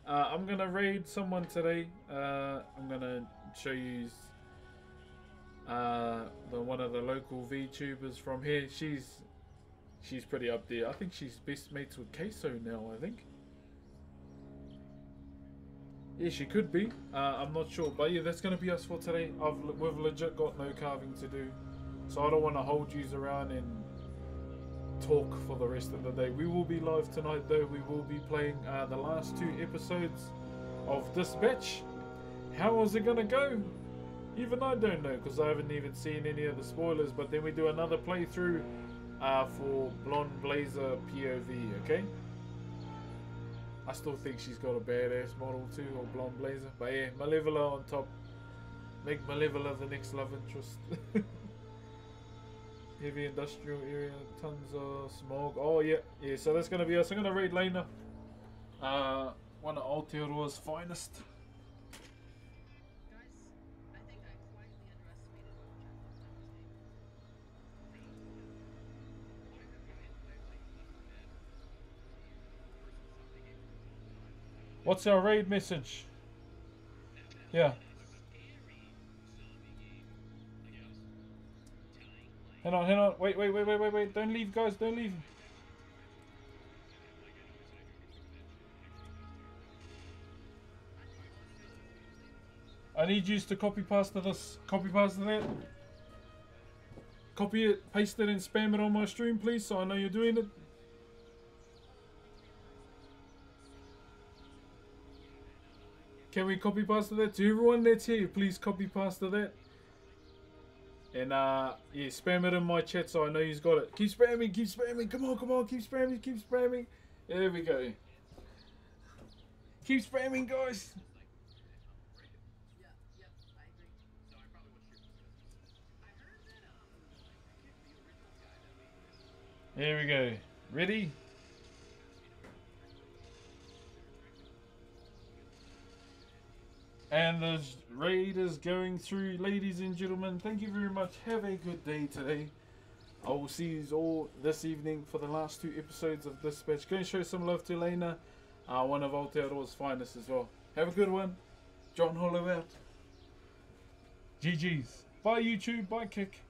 S1: I'm gonna raid someone today. I'm gonna show you one of the local VTubers from here. She's pretty up there. I think she's best mates with Queso now, I think. Yeah, she could be. I'm not sure. But yeah, that's going to be us for today. We've legit got no carving to do. So I don't want to hold yous around and talk for the rest of the day. We will be live tonight though. We will be playing the last 2 episodes of Dispatch. How is it going to go? Even I don't know because I haven't even seen any of the spoilers. But then we do another playthrough for Blonde Blazer POV, okay? I still think she's got a badass model too, or Blonde Blazer. But yeah, Malevola on top. Make Malevola the next love interest. Heavy industrial area, tons of smog. Oh yeah, yeah, so that's going to be us. I'm going to raid Lena. One of Aotearoa's finest. What's our raid message? Yeah. Hang on. Wait. Don't leave, guys. Don't leave. I need you to copy paste this. Copy paste that. Copy it, paste it, and spam it on my stream, please, so I know you're doing it. Can we copy paste that to everyone that's here? Please copy paste that. And yeah, spam it in my chat so I know you've got it. Keep spamming. Come on, keep spamming. There we go. Keep spamming, guys. There we go. Ready? And the raid is going through, ladies and gentlemen. Thank you very much. Have a good day today. I will see you all this evening for the last 2 episodes of Dispatch. Go and show some love to Lena, one of Aotearoa's finest as well. Have a good one. John Hollow out. GG's. Bye YouTube. Bye Kick.